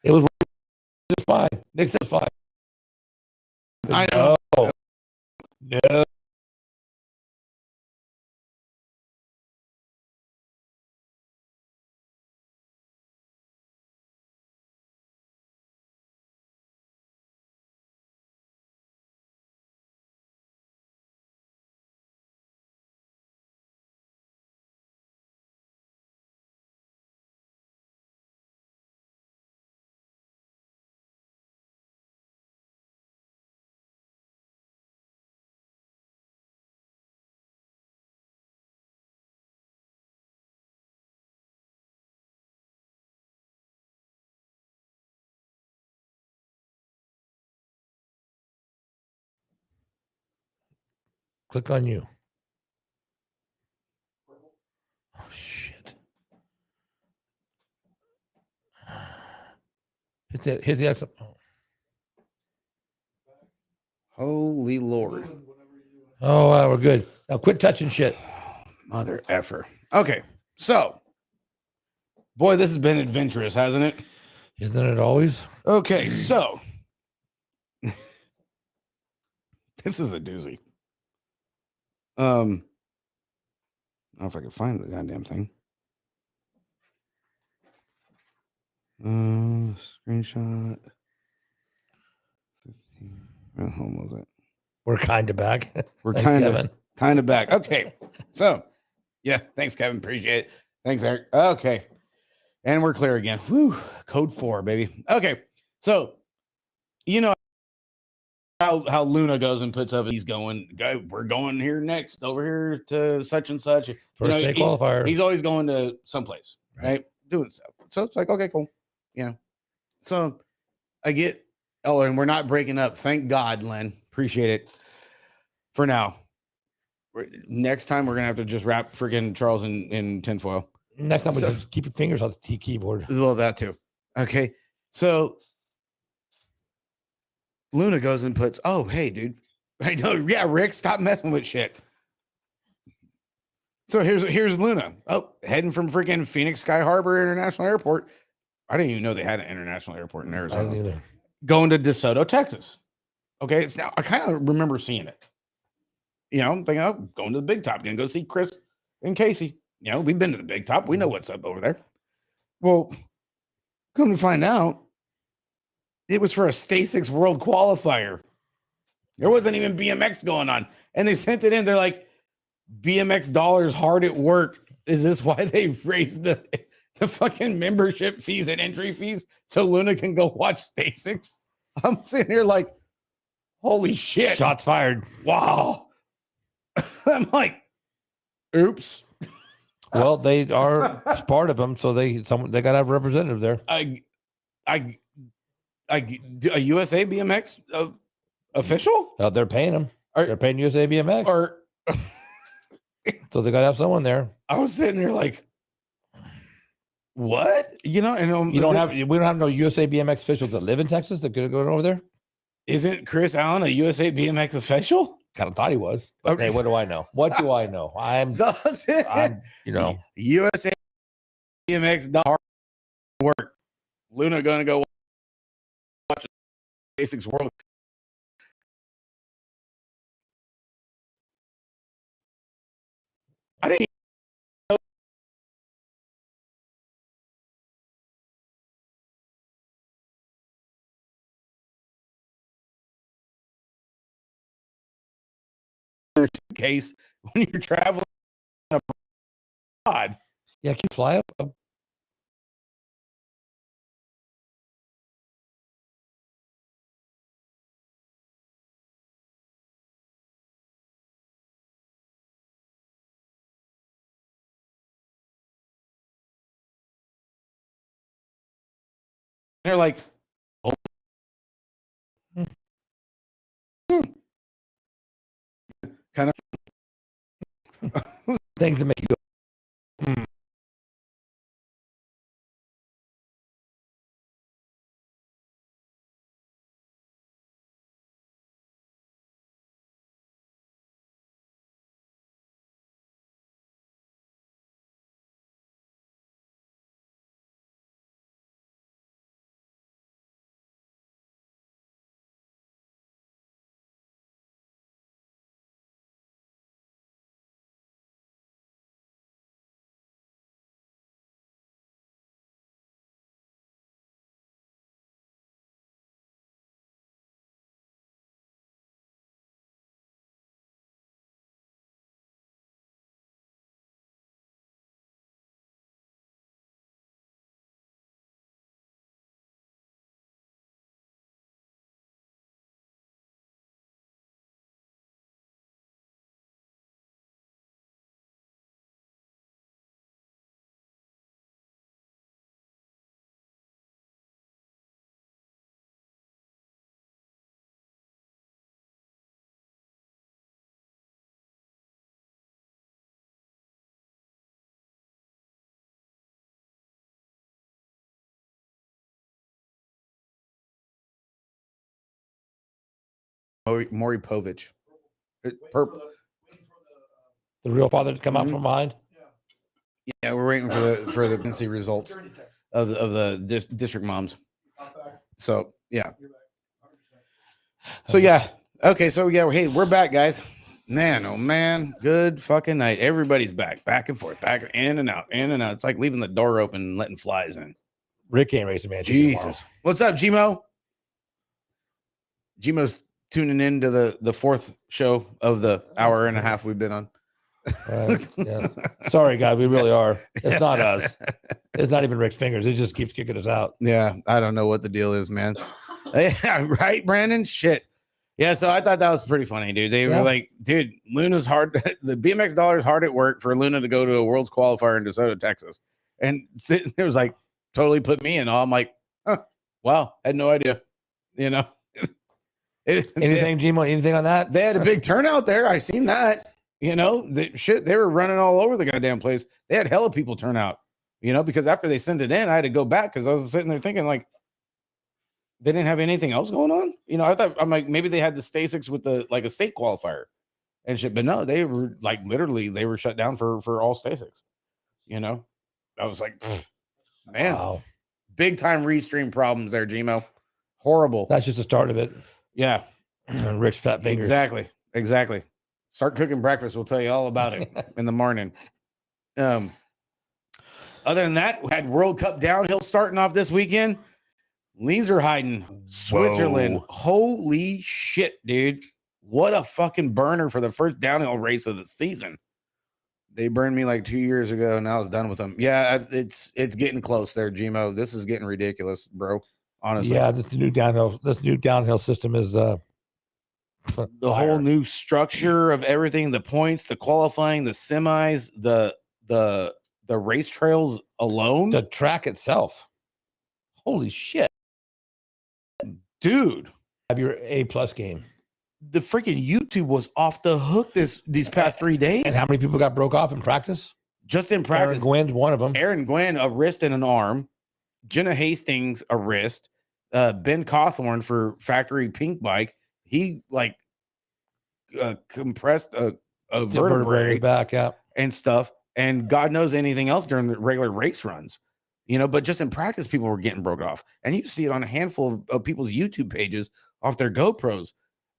It was just fine. Nick said fine. I know. No. Click on you. Oh shit. Hit the X. Holy Lord. Oh, wow, we're good. Now quit touching shit. Mother effer. Okay. So, boy, this has been adventurous, hasn't it? Isn't it always? Okay. So, this is a doozy. I don't know if I can find the goddamn thing. Screenshot. 15. Where the hell was it? We're kind of back. We're Thanks, kind of back. Okay. So, yeah. Thanks, Kevin. Appreciate it. Thanks, Eric. Okay. And we're clear again. Whew. Code 4, baby. Okay. So, you know how Luna goes and puts up, he's going, we're going here next, over here to such and such. First day qualifier. He's always going to someplace, right? Doing stuff. So it's like, okay, cool. You know. So I get, and we're not breaking up. Thank God, Len. Appreciate it. For now. Next time we're gonna have to just wrap freaking Charles in tinfoil. Next time we just keep your fingers off the keyboard. Well, that too. Okay. So Luna goes and puts, oh, hey, dude. I know, yeah, Rick, stop messing with shit. So here's Luna. Oh, heading from freaking Phoenix Sky Harbor International Airport. I didn't even know they had an international airport in Arizona. I didn't either. Going to DeSoto, Texas. Okay, it's now I kind of remember seeing it. You know, I'm thinking, oh, going to the Big Top, gonna go see Chris and Casey. You know, we've been to the Big Top. We know what's up over there. Well, come to find out, it was for a STACYC World Qualifier. There wasn't even BMX going on. And they sent it in. They're like, BMX dollars hard at work. Is this why they raised the fucking membership fees and entry fees so Luna can go watch STACYC? I'm sitting here like, holy shit. Shots fired. Wow. I'm like, oops. Well, they are part of them, so they got to have a representative there. a USA BMX official, They're paying them. Are- They're paying USA BMX, or so they got to have someone there. I was sitting there like, what? You know, and We don't have no USA BMX officials that live in Texas that could go over there. Isn't Chris Allen a USA BMX official? Kind of thought he was. But hey, what do I know? What do I know? I'm USA BMX not hard work. Luna gonna go watch Basics World. I didn't case when you're traveling abroad. Yeah, can you fly up? They're like, kind of Things that make you go. Maury Povich. Purple. The real father to come out from behind. Yeah, we're waiting for the pregnancy results of the district moms. So yeah. So yeah. Okay. So yeah. Hey, we're back, guys. Man, oh man, good fucking night. Everybody's back and forth, back in and out, in and out. It's like leaving the door open and letting flies in. Rick can't race a man. Jesus. What's up, Gmo? Gmo's tuning in to the fourth show of the hour and a half we've been on. Yeah. Sorry, guys. We really are. It's not us. It's not even Rick's fingers. It just keeps kicking us out. Yeah, I don't know what the deal is, man. Yeah, right, Brandon? Shit. Yeah, so I thought that was pretty funny, dude. They were like, dude, Luna's hard. The BMX dollar is hard at work for Luna to go to a world's qualifier in DeSoto, Texas. And it was like, totally put me in. I'm like, wow, had no idea. You know? Anything, Gmo? Anything on that? They had a big turnout there. I seen that. You know, they were running all over the goddamn place. They had hella people turn out, you know, because after they sent it in, I had to go back because I was sitting there thinking, like, they didn't have anything else going on. You know, I'm like, maybe they had the Stasics with a state qualifier and shit, but no, they were like literally they were shut down for all Stasics. You know, I was like, man, wow. Big time restream problems there, Gmo. Horrible. That's just the start of it. Yeah. And Rick's fat fingers. Exactly. Start cooking breakfast. We'll tell you all about it in the morning. Other than that, we had World Cup downhill starting off this weekend. Leserheiden, Switzerland. Whoa. Holy shit, dude. What a fucking burner for the first downhill race of the season. They burned me like 2 years ago, and I was done with them. Yeah, it's getting close there, Gmo. This is getting ridiculous, bro. Honestly. Yeah, this new downhill system is the whole new structure of everything, the points, the qualifying, the semis, the the race trails alone, The track itself. Holy shit. dude. Have your A+ game. The freaking YouTube was off the hook these past 3 days. And how many people got broke off in practice? Just in practice. Aaron Gwynn, one of them. Aaron Gwynn, a wrist and an arm. Jenna Hastings, a wrist. Ben Cawthorn for factory pink bike. He like compressed a vertebrae back out and stuff. And God knows anything else during the regular race runs, you know, but just in practice, people were getting broke off. And you see it on a handful of people's YouTube pages off their GoPros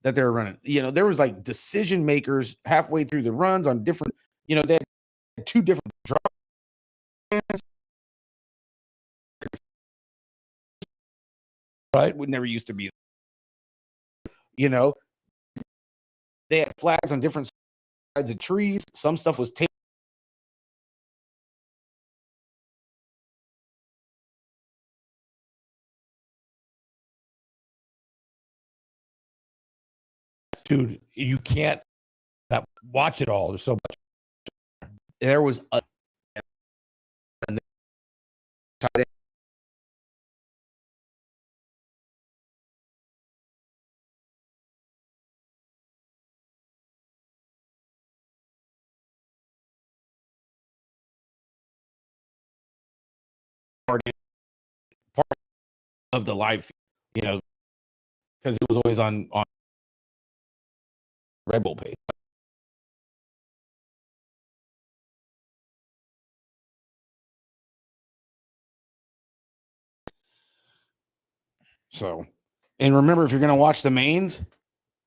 that they're running. You know, there was like decision makers halfway through the runs on different, you know, they had 2 different drives. Right. Would never used to be, you know, they had flags on different sides of trees. Some stuff was taped. Dude, you can't watch it all. There's so much. There was a part of the live, you know, because it was always on Red Bull page. So, and remember, if you're going to watch the mains,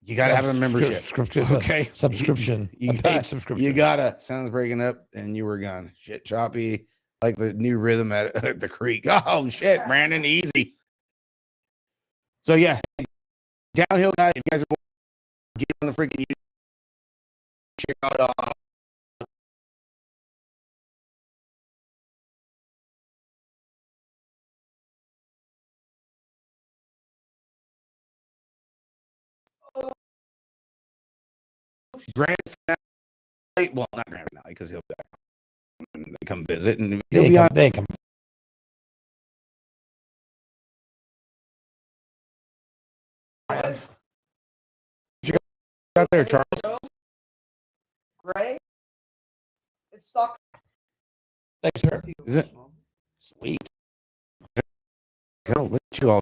you got to have a membership. Okay. Subscription. You A paid got, subscription. you gotta. Sounds breaking up, and you were gone. Shit, choppy, like the new rhythm at the creek. Oh shit, Brandon, easy. So yeah, downhill guys. If you guys are get on the freaking YouTube, check out Grand Finale. Well, not Grand Finale because he'll be back. And they come visit, and he'll be on. They come. Out there, Charles. Gray. It's stock. Thanks, sir. Is it? Sweet. Go let you all.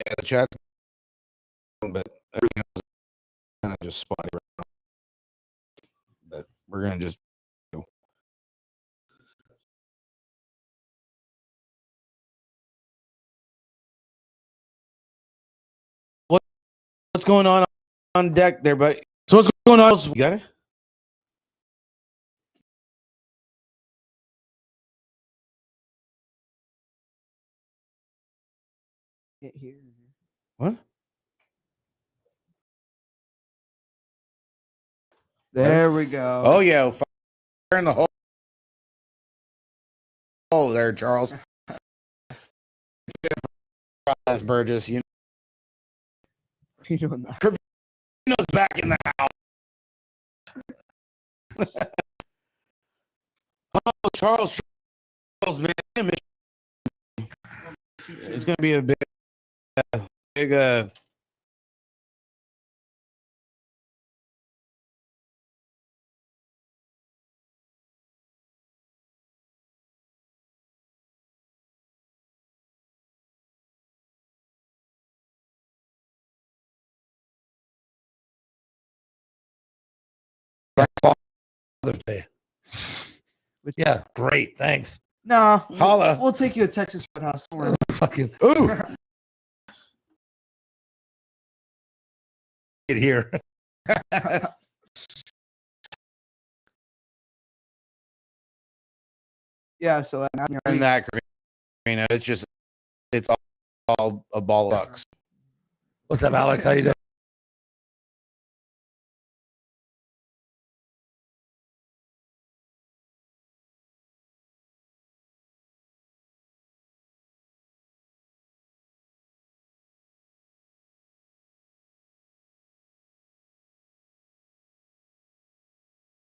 Yeah, the chat's, but everything else is kind of just spotty right now. But we're gonna just go. What's going on deck there, buddy? So what's going on? You got it? Can't hear. What? There we go. Oh yeah, fire in the hole. Oh, there, Charles. Burgess, you You doing that? know's back in the house. Oh, Charles, man, it's gonna be a big Father's Day. Which- Yeah, great. Thanks. No, Holla. we'll take you to Texas Roadhouse. Don't worry. Fucking Ooh. get here. Yeah, so now And that, Karina, it's all a ball of bucks. What's up, Alex? How you doing?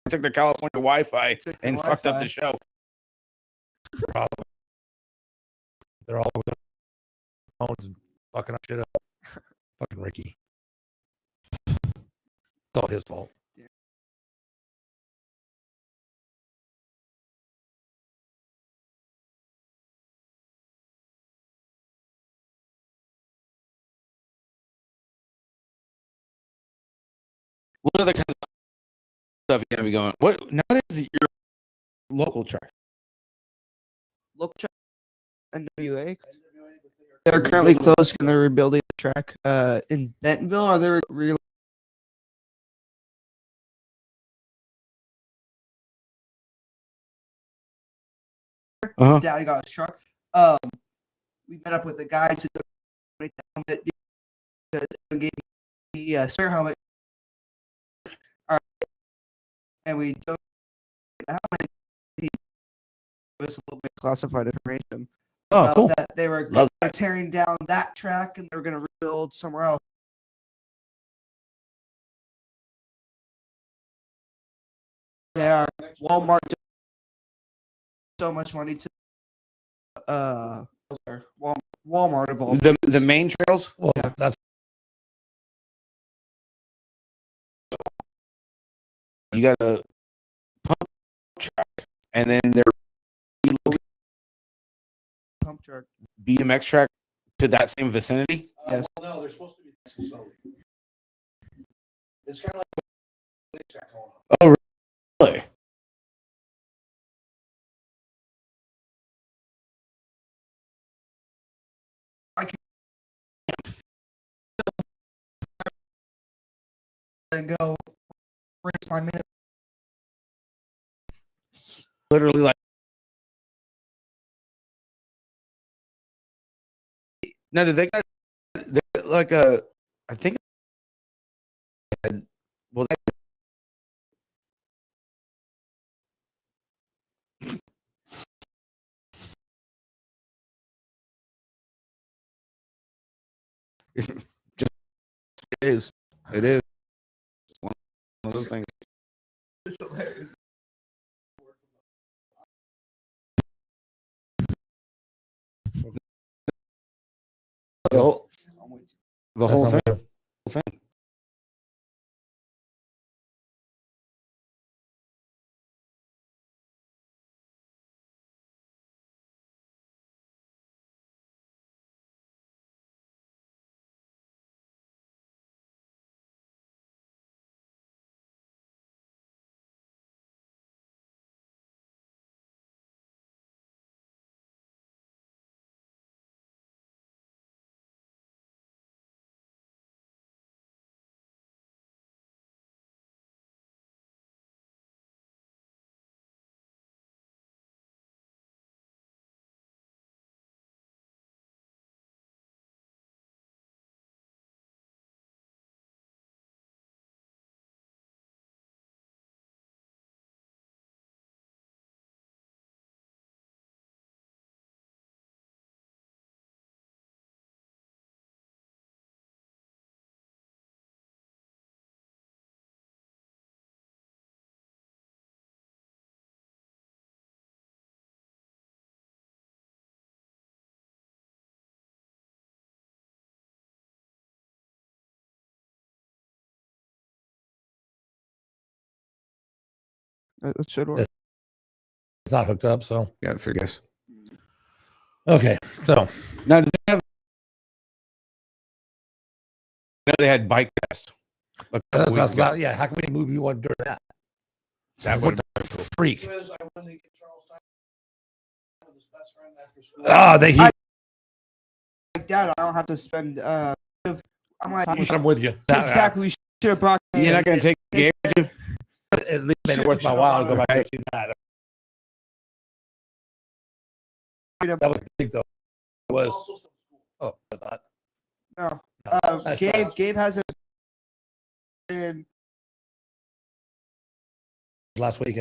Took the California Wi-Fi and fucked up the show. Problem. They're all over their phones and fucking up shit up. Fucking Ricky. It's all his fault. What other kind of stuff you gonna be going? What is your local track? local track NWA. They're currently closed and they're rebuilding the track. In Bentonville, are they Uh-huh. Daddy got his truck. We met up with a guy to donate the helmet because he gave me a spare helmet. All right. And we donated the helmet. He gave us a little bit classified information. Oh, about cool. That they were Love tearing down that track and they were going to rebuild somewhere else. They are Walmart so much money to Walmart of all The main trails. Well, Yeah. that's You got a pump track, and then they're pump truck. BMX track to that same vicinity. Yes. Well, no, they're supposed to be next to Sully. It's kind of like a BMX track going on. Oh, really? And go race my minute. Literally, like. Now, do they got like a? I think. Well, just it is. It is one of those things. It's hilarious. The whole, the that's whole not thing. bad. It should work. It's not hooked up, so Yeah, I guess. okay. So Now, do they have? No, they had bike fest. A couple weeks ago. yeah. How can we move you on during that? That What would the freak? Because I wanted to get Charles time with his best friend after school. Oh, they he. Like that, I don't have to spend. I'm like, I'm with you. exactly. We should have brought. you're not gonna take Gabe, dude? At least made it worth my while to go back and see that. That was big though. It was. Also still in school. Oh, but not. No. Nice Gabe. try. Gabe hasn't been. Last weekend.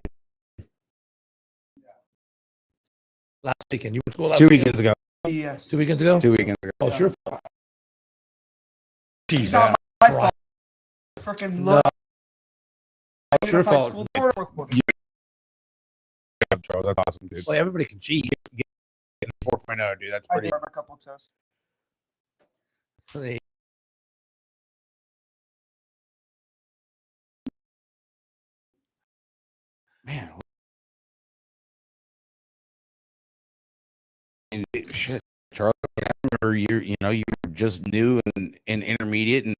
Last weekend. You were in school last 2 weekend? weekends ago. Yes. 2 weekends ago? 2 weekends ago. Oh, it's your fault. It's Jesus. not my Christ. fault. Freaking No, look. it's your fault. School board, fourth quarter. Charles, that's awesome, dude. Well, everybody can cheat. 4.0, dude. That's I pretty. did a couple tests. So they- Man. And shit, Charles. I remember you know, you were just new and intermediate, and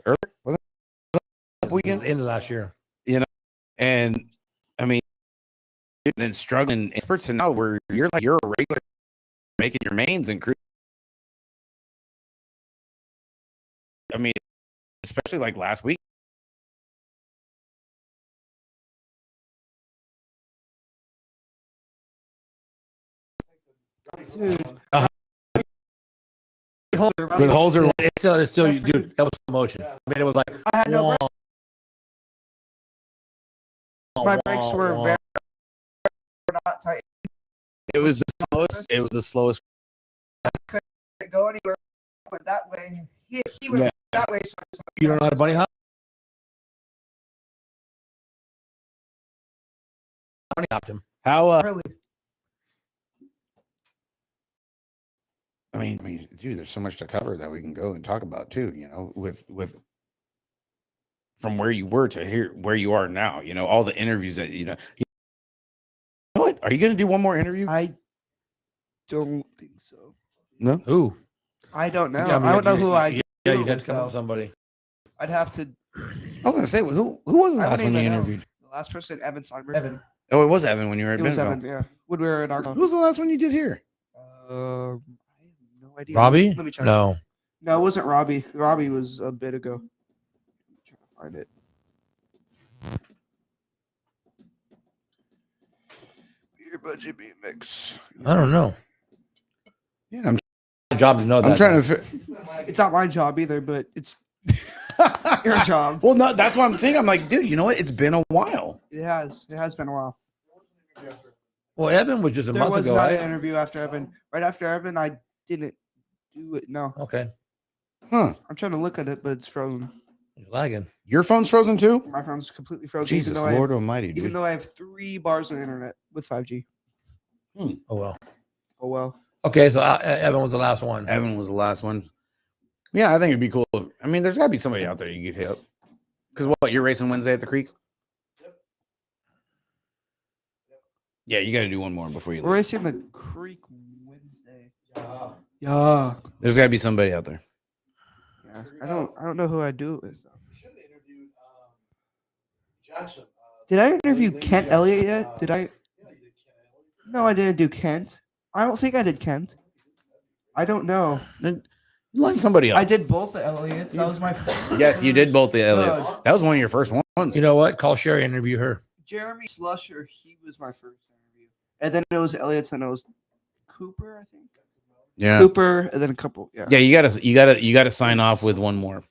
earlier was it weekend? End of last year. And I mean, and then struggling experts, and now where you're a regular making your mains and crew. I mean, especially like last week. Dude. Uh-huh. Holder, With Holzer, It's still, dude, that was slow motion. I mean, it was like, I had no wah, brakes. My brakes were wah, very not tight. it was the slowest. It was the slowest. Couldn't go anywhere. Went that way. He went Yeah. that way. So You don't know how to bunny hop? Bunny hopped him. How? really. I mean, dude, there's so much to cover that we can go and talk about too. You know, with from where you were to here where you are now. You know, all the interviews that you know. You know what? Are you going to do one more interview? I don't think so. No. Who? I don't know. Yeah, I don't know who I. Yeah, do you'd have with, to come up though. with somebody. I'd have to. I was going to say who was the I last wouldn't one you even know. interviewed? The last person, Evan Steinberg. Evan. Oh, it was Evan when you were at It was Bentonville. Evan. Yeah. When we were in our. Who was the last one you did here? I have no idea. Robbie? Let me check. No. No, it wasn't Robbie. Robbie was a bit ago. I'm trying to find it. Beer budget BMX. I don't know. Yeah, I'm My job to know that. trying to. It's not my job either, but it's your job. Well, no, that's what I'm thinking. I'm like, dude, you know what? It's been a while. It has. It has been a while. Well, Evan was just a There month was ago, not right? an interview after Evan. Right after Evan, I didn't do it. No, Okay. Huh? I'm trying to look at it, but it's frozen. You're lagging. Your phone's frozen too? My phone's completely frozen. Jesus, even though Lord I have, Almighty, even dude. though I have 3 bars of internet with 5G. Oh, well. Oh well. Okay, so Evan was the last one. Evan was the last one. Yeah, I think it'd be cool. I mean, there's got to be somebody out there you could hit up. Because what, you're racing Wednesday at the Creek? Yeah, you got to do one more before you We're leave. racing the Creek Wednesday. Yeah. There's got to be somebody out there. Yeah. I don't know who I do it with. Though. We should have interviewed Jackson. Did I interview Lady Kent Jackson. Elliott yet? Did I? Yeah, you did Ken Elliott. No, I didn't do Kent. I don't think I did Kent. I don't know. Then line somebody I up. did both the Elliots. That was my. Yes, you did both the Elliots. Uh, That was one of your first ones. You know what? Call Sherry and interview her. Jeremy Slusher. He was my first interview, and then it was Elliott's, and it was Cooper. I think Yeah. Cooper, and then a couple. Yeah. Yeah, you gotta sign off with one more.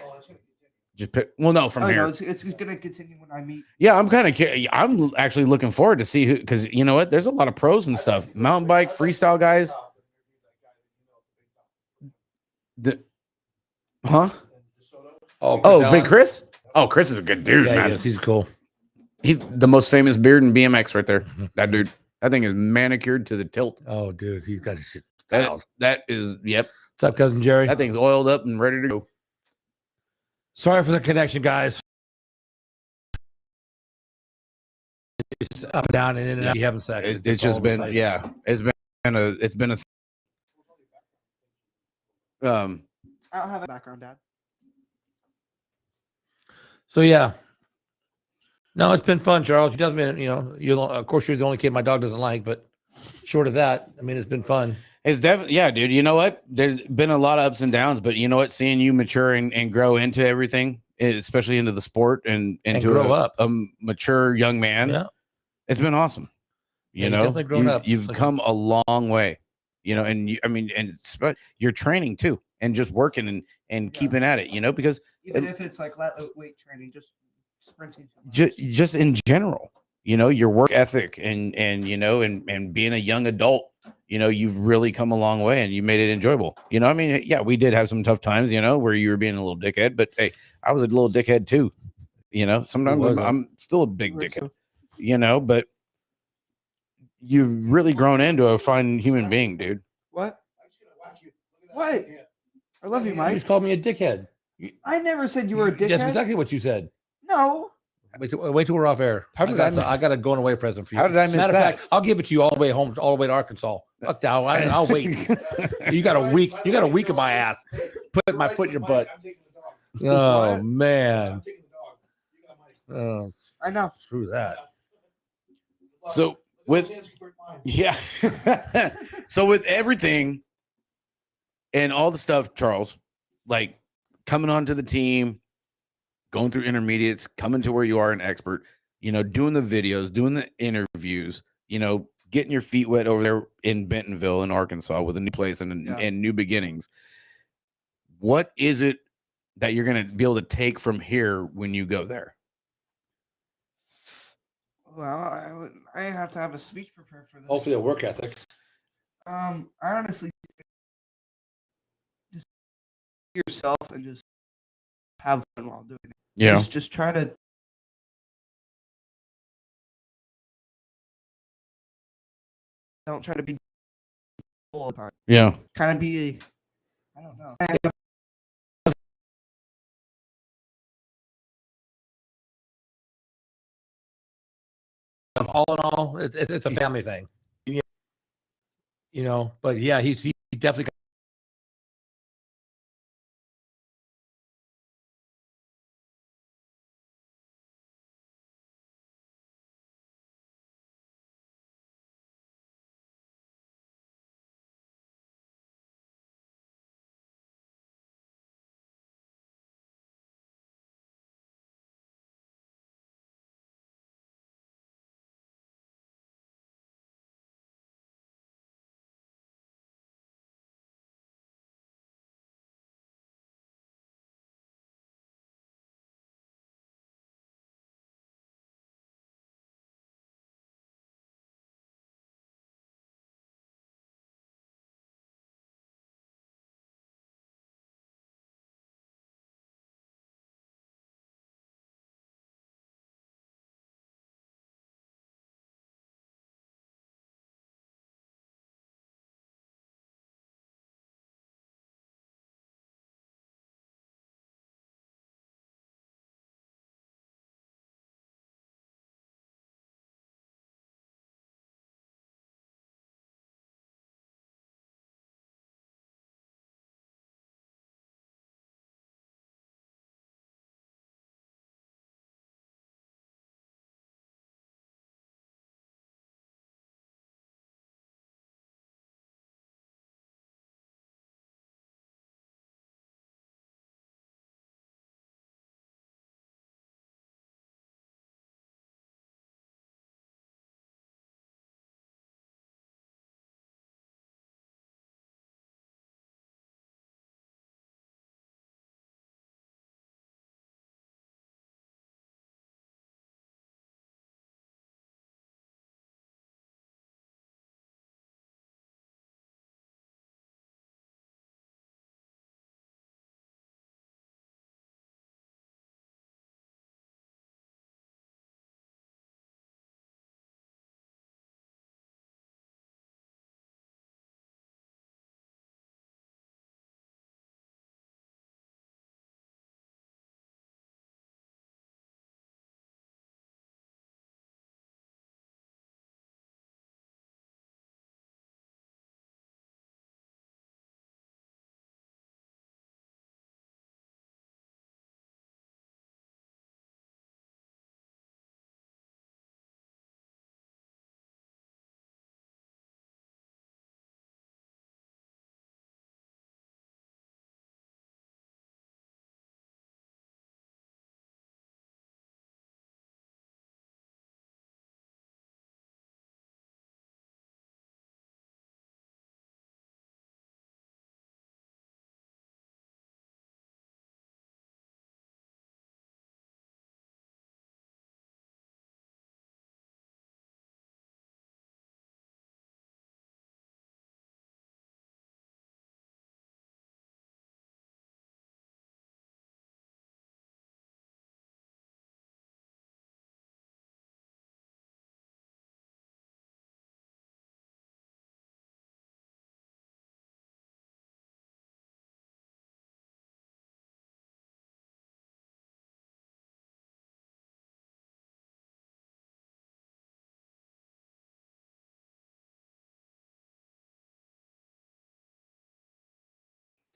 Oh, that's gonna continue. Just pick. Well, no, from Oh, here. no, it's gonna continue when I meet. Yeah, I'm kind of. I'm actually looking forward to see who, because you know what? There's a lot of pros and stuff. Mountain bike, freestyle guys. The, huh? Oh, Big Chris. Oh, Chris is a good dude, Yeah, man. he is. He's cool. He's the most famous beard in BMX right there. That dude. That thing is manicured to the tilt. Oh, dude, he's got his shit That, styled. that is, yep. What's up, cousin Jerry? That thing's oiled up and ready to go. Sorry for the connection, guys. It's up and down and in and out. You haven't sex. It's just been, yeah. It's been a Um, I don't have a background, Dad. So yeah. No, it's been fun, Charles. You doesn't mean, of course you're the only kid my dog doesn't like, but short of that, I mean, it's been fun. it's definitely, yeah, dude. You know what? There's been a lot of ups and downs, but you know what? Seeing you mature and grow into everything, especially into the sport and into grow up. a mature young man, Yeah. it's been awesome. Yeah, You you've know, definitely grown up you've since come a long way. You know, and I mean, and you're training too, and just working and Yeah. keeping at it. You know, because Even if it's like weight training, just sprinting. just in general, you know, your work ethic and being a young adult, you know, you've really come a long way and you made it enjoyable. You know, I mean, yeah, we did have some tough times, you know, where you were being a little dickhead, but hey, I was a little dickhead too. You know, sometimes I'm still a big dickhead, you know, but you've really grown into a fine human being, dude. What? What? I love you, you Mike. just called me a dickhead. I never said you were a dickhead. That's exactly what you said. No. Wait till we're off air. How did I got a going away present for you. How did I miss Matter that? of fact, I'll give it to you all the way home, all the way to Arkansas. Fuck that. I'll wait. You got a week. You got a week of my ass. Put my foot in your butt. Oh What? man. Oh, I know. screw that. So with yeah, so with everything and all the stuff, Charles, like coming onto the team, going through intermediates, coming to where you are an expert, you know, doing the videos, doing the interviews, you know, getting your feet wet over there in Bentonville in Arkansas with a new place and new beginnings. What is it that you're going to be able to take from here when you go there? Well, I have to have a speech prepared for this. Hopefully, a work ethic. I honestly think just be yourself and just have fun while doing it. Yeah. Just try to. Don't try to be all the time. Yeah. Kind of be. I don't know. All in all, it's a family thing. You know, but yeah, he definitely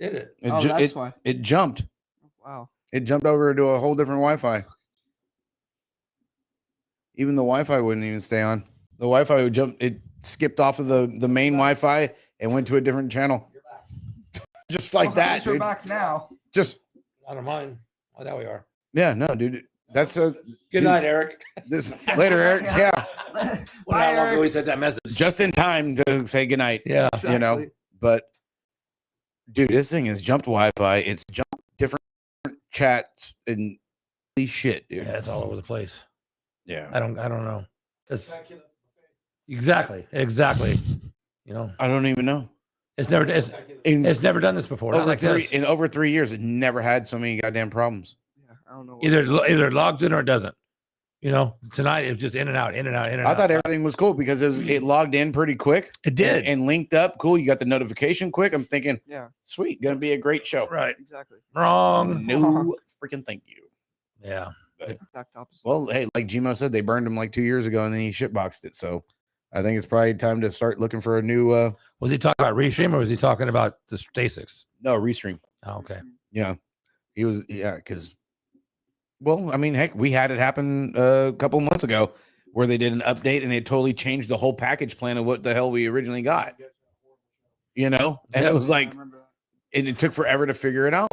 Did it? It, Oh, ju- that's it, why. it jumped. Wow. It jumped over to a whole different Wi-Fi. Even the Wi-Fi wouldn't even stay on. The Wi-Fi would jump. It skipped off of the main Wi-Fi and went to a different channel. Just like Well, at that, least we're dude. back now. Just Not of mine. Oh, now we are. yeah, no, dude. That's a Good dude, night, Eric. This later, Eric. Yeah, Wonder Bye, how long ago Eric. he sent that message. just in time to say goodnight. Yeah. You know, Exactly. but dude, this thing is jumped Wi-Fi. It's jumped different chats and holy shit, dude. Yeah, it's all over the place. Yeah, I don't know. It's Back in the- exactly. You know, I don't even know. it's never In it's never done this before. Not over like three this. in over 3 years, it never had so many goddamn problems. Yeah, I don't know. what- Either it logs in or it doesn't. You know, tonight it was just in and out, in and out, in and I out. thought everything was cool because it logged in pretty quick. It did. and linked up. Cool. You got the notification quick. I'm thinking, Yeah, sweet, gonna be a great show. Right. exactly. Wrong. No freaking thank you. Yeah. Exact opposite. Well, hey, like Gmo said, they burned him like 2 years ago and then he shitboxed it. So I think it's probably time to start looking for a new Was he talking about Restream or was he talking about the Stasics? restream. Oh, okay. Yeah. He was because well, I mean, heck, we had it happen a couple months ago where they did an update and it totally changed the whole package plan of what the hell we originally got. You know? And it was I like remember that. and it took forever to figure it out.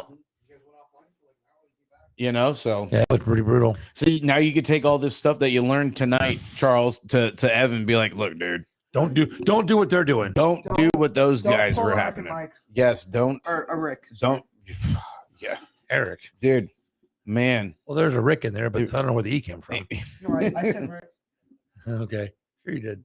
You know, so Yeah, it was pretty brutal. see now you could take all this stuff that you learned tonight, Charles, to Evan and be like, look, dude, Don't do what they're doing. don't do what those Don't guys pull were a Rick happening. and Mike Yes, don't or a Rick. don't yeah, Eric. dude, man. Well, there's a Rick in there, but I don't know where the E came from. No, I said Rick. Okay. Sure you did.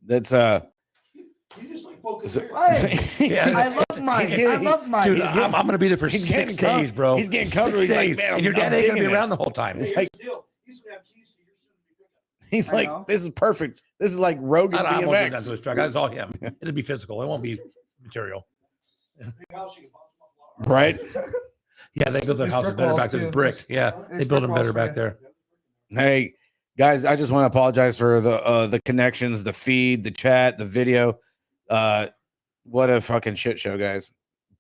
That's You just like poking So- bears. Right. Yeah. I love Mike. I love Mike. Dude, he's getting- I'm going to be there for he's 6 getting com- days, bro. he's getting 6 comfortable. He's like, days. man, And your I'm dad ain't going to digging be around this. the whole time. It's Hey, like- here's the deal. He's gonna have keys to your soon to be pickup. He's I like, know. this is perfect. This is like Rogan I won't do that to BMX. his truck. It's all him. It'll be physical. It won't be material. Big house, you can bounce them up a lot. Right? Yeah, they build their There's houses brick better walls, back there. too. It's brick. Yeah, they There's build brick them better walls back for there. Hey, guys, I just want to apologize for the connections, the feed, the chat, the video. What a fucking shit show, guys.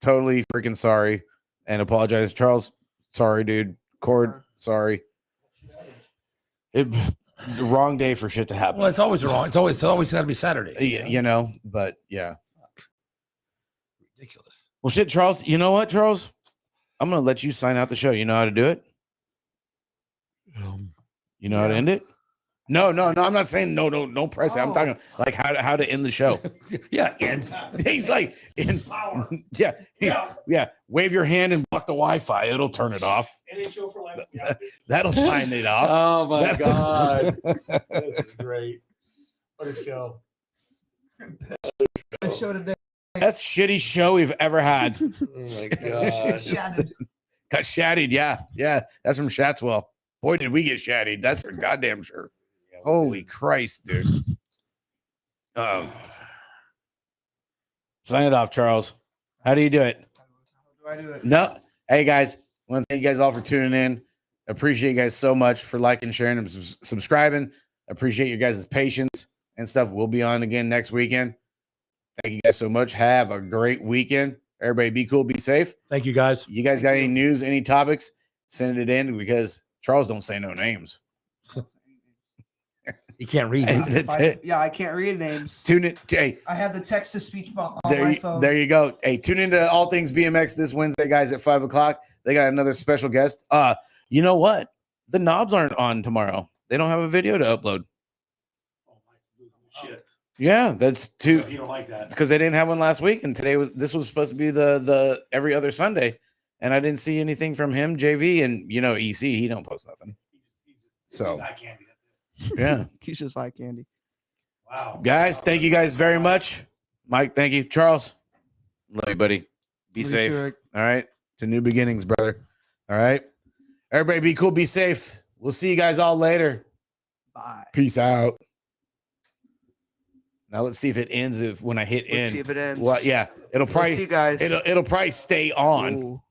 Totally freaking sorry and apologize. Charles, sorry, dude. Cord, sorry. The wrong day for shit to happen. Well, it's always wrong. It's always got to be Saturday. You know, but yeah. Ridiculous. Well, shit, Charles. You know what, Charles? I'm gonna let you sign out the show. You know how to do it? You know how to Yeah. end it? No. I'm not saying no. Don't press it. I'm Oh. talking like how to end the show. Yeah, and He's like, Power. yeah, Yeah. yeah. Wave your hand and block the Wi-Fi. It'll turn it off. NHL for life. Yeah. That'll sign it off. oh my That- god, this is great. What a show! I showed today. Best shitty show we've ever had. Oh my god! Shattered. Got shattied. Yeah. That's from Shatswell. Boy, did we get shattied. That's for goddamn sure. Holy Christ, dude. Sign it off, Charles. How do you do it? How do I do it? No. Hey, guys. I want to thank you guys all for tuning in. Appreciate you guys so much for liking, sharing, and subscribing. Appreciate your guys' patience and stuff. We'll be on again next weekend. Thank you guys so much. Have a great weekend. Everybody be cool, be safe. Thank you guys. You guys got any news, any topics? Send it in because Charles don't say no names. You can't read. And it. that's it. Yeah, I can't read names. Tune in. Hey, I have the text to speech on my phone. there you go. Hey, tune into All Things BMX this Wednesday, guys, at 5:00. They got another special guest. You know what? The knobs aren't on tomorrow. They don't have a video to upload. Oh my shit! Yeah, that's too You don't like that? because they didn't have one last week, and this was supposed to be the every other Sunday, and I didn't see anything from him, JV, and you know EC. He don't post nothing. So I can't be. yeah, He's just like candy. Wow, guys, thank you guys very much. Mike, thank you. Charles, love you, buddy. Be You safe. too, Rick. All right. To new beginnings, brother. All right. Everybody be cool. Be safe. We'll see you guys all later. Bye. Peace out. Now let's see if it ends when I hit Let's see end. if it ends. Well, yeah, it'll Let's probably see, guys. it'll probably stay on. Ooh.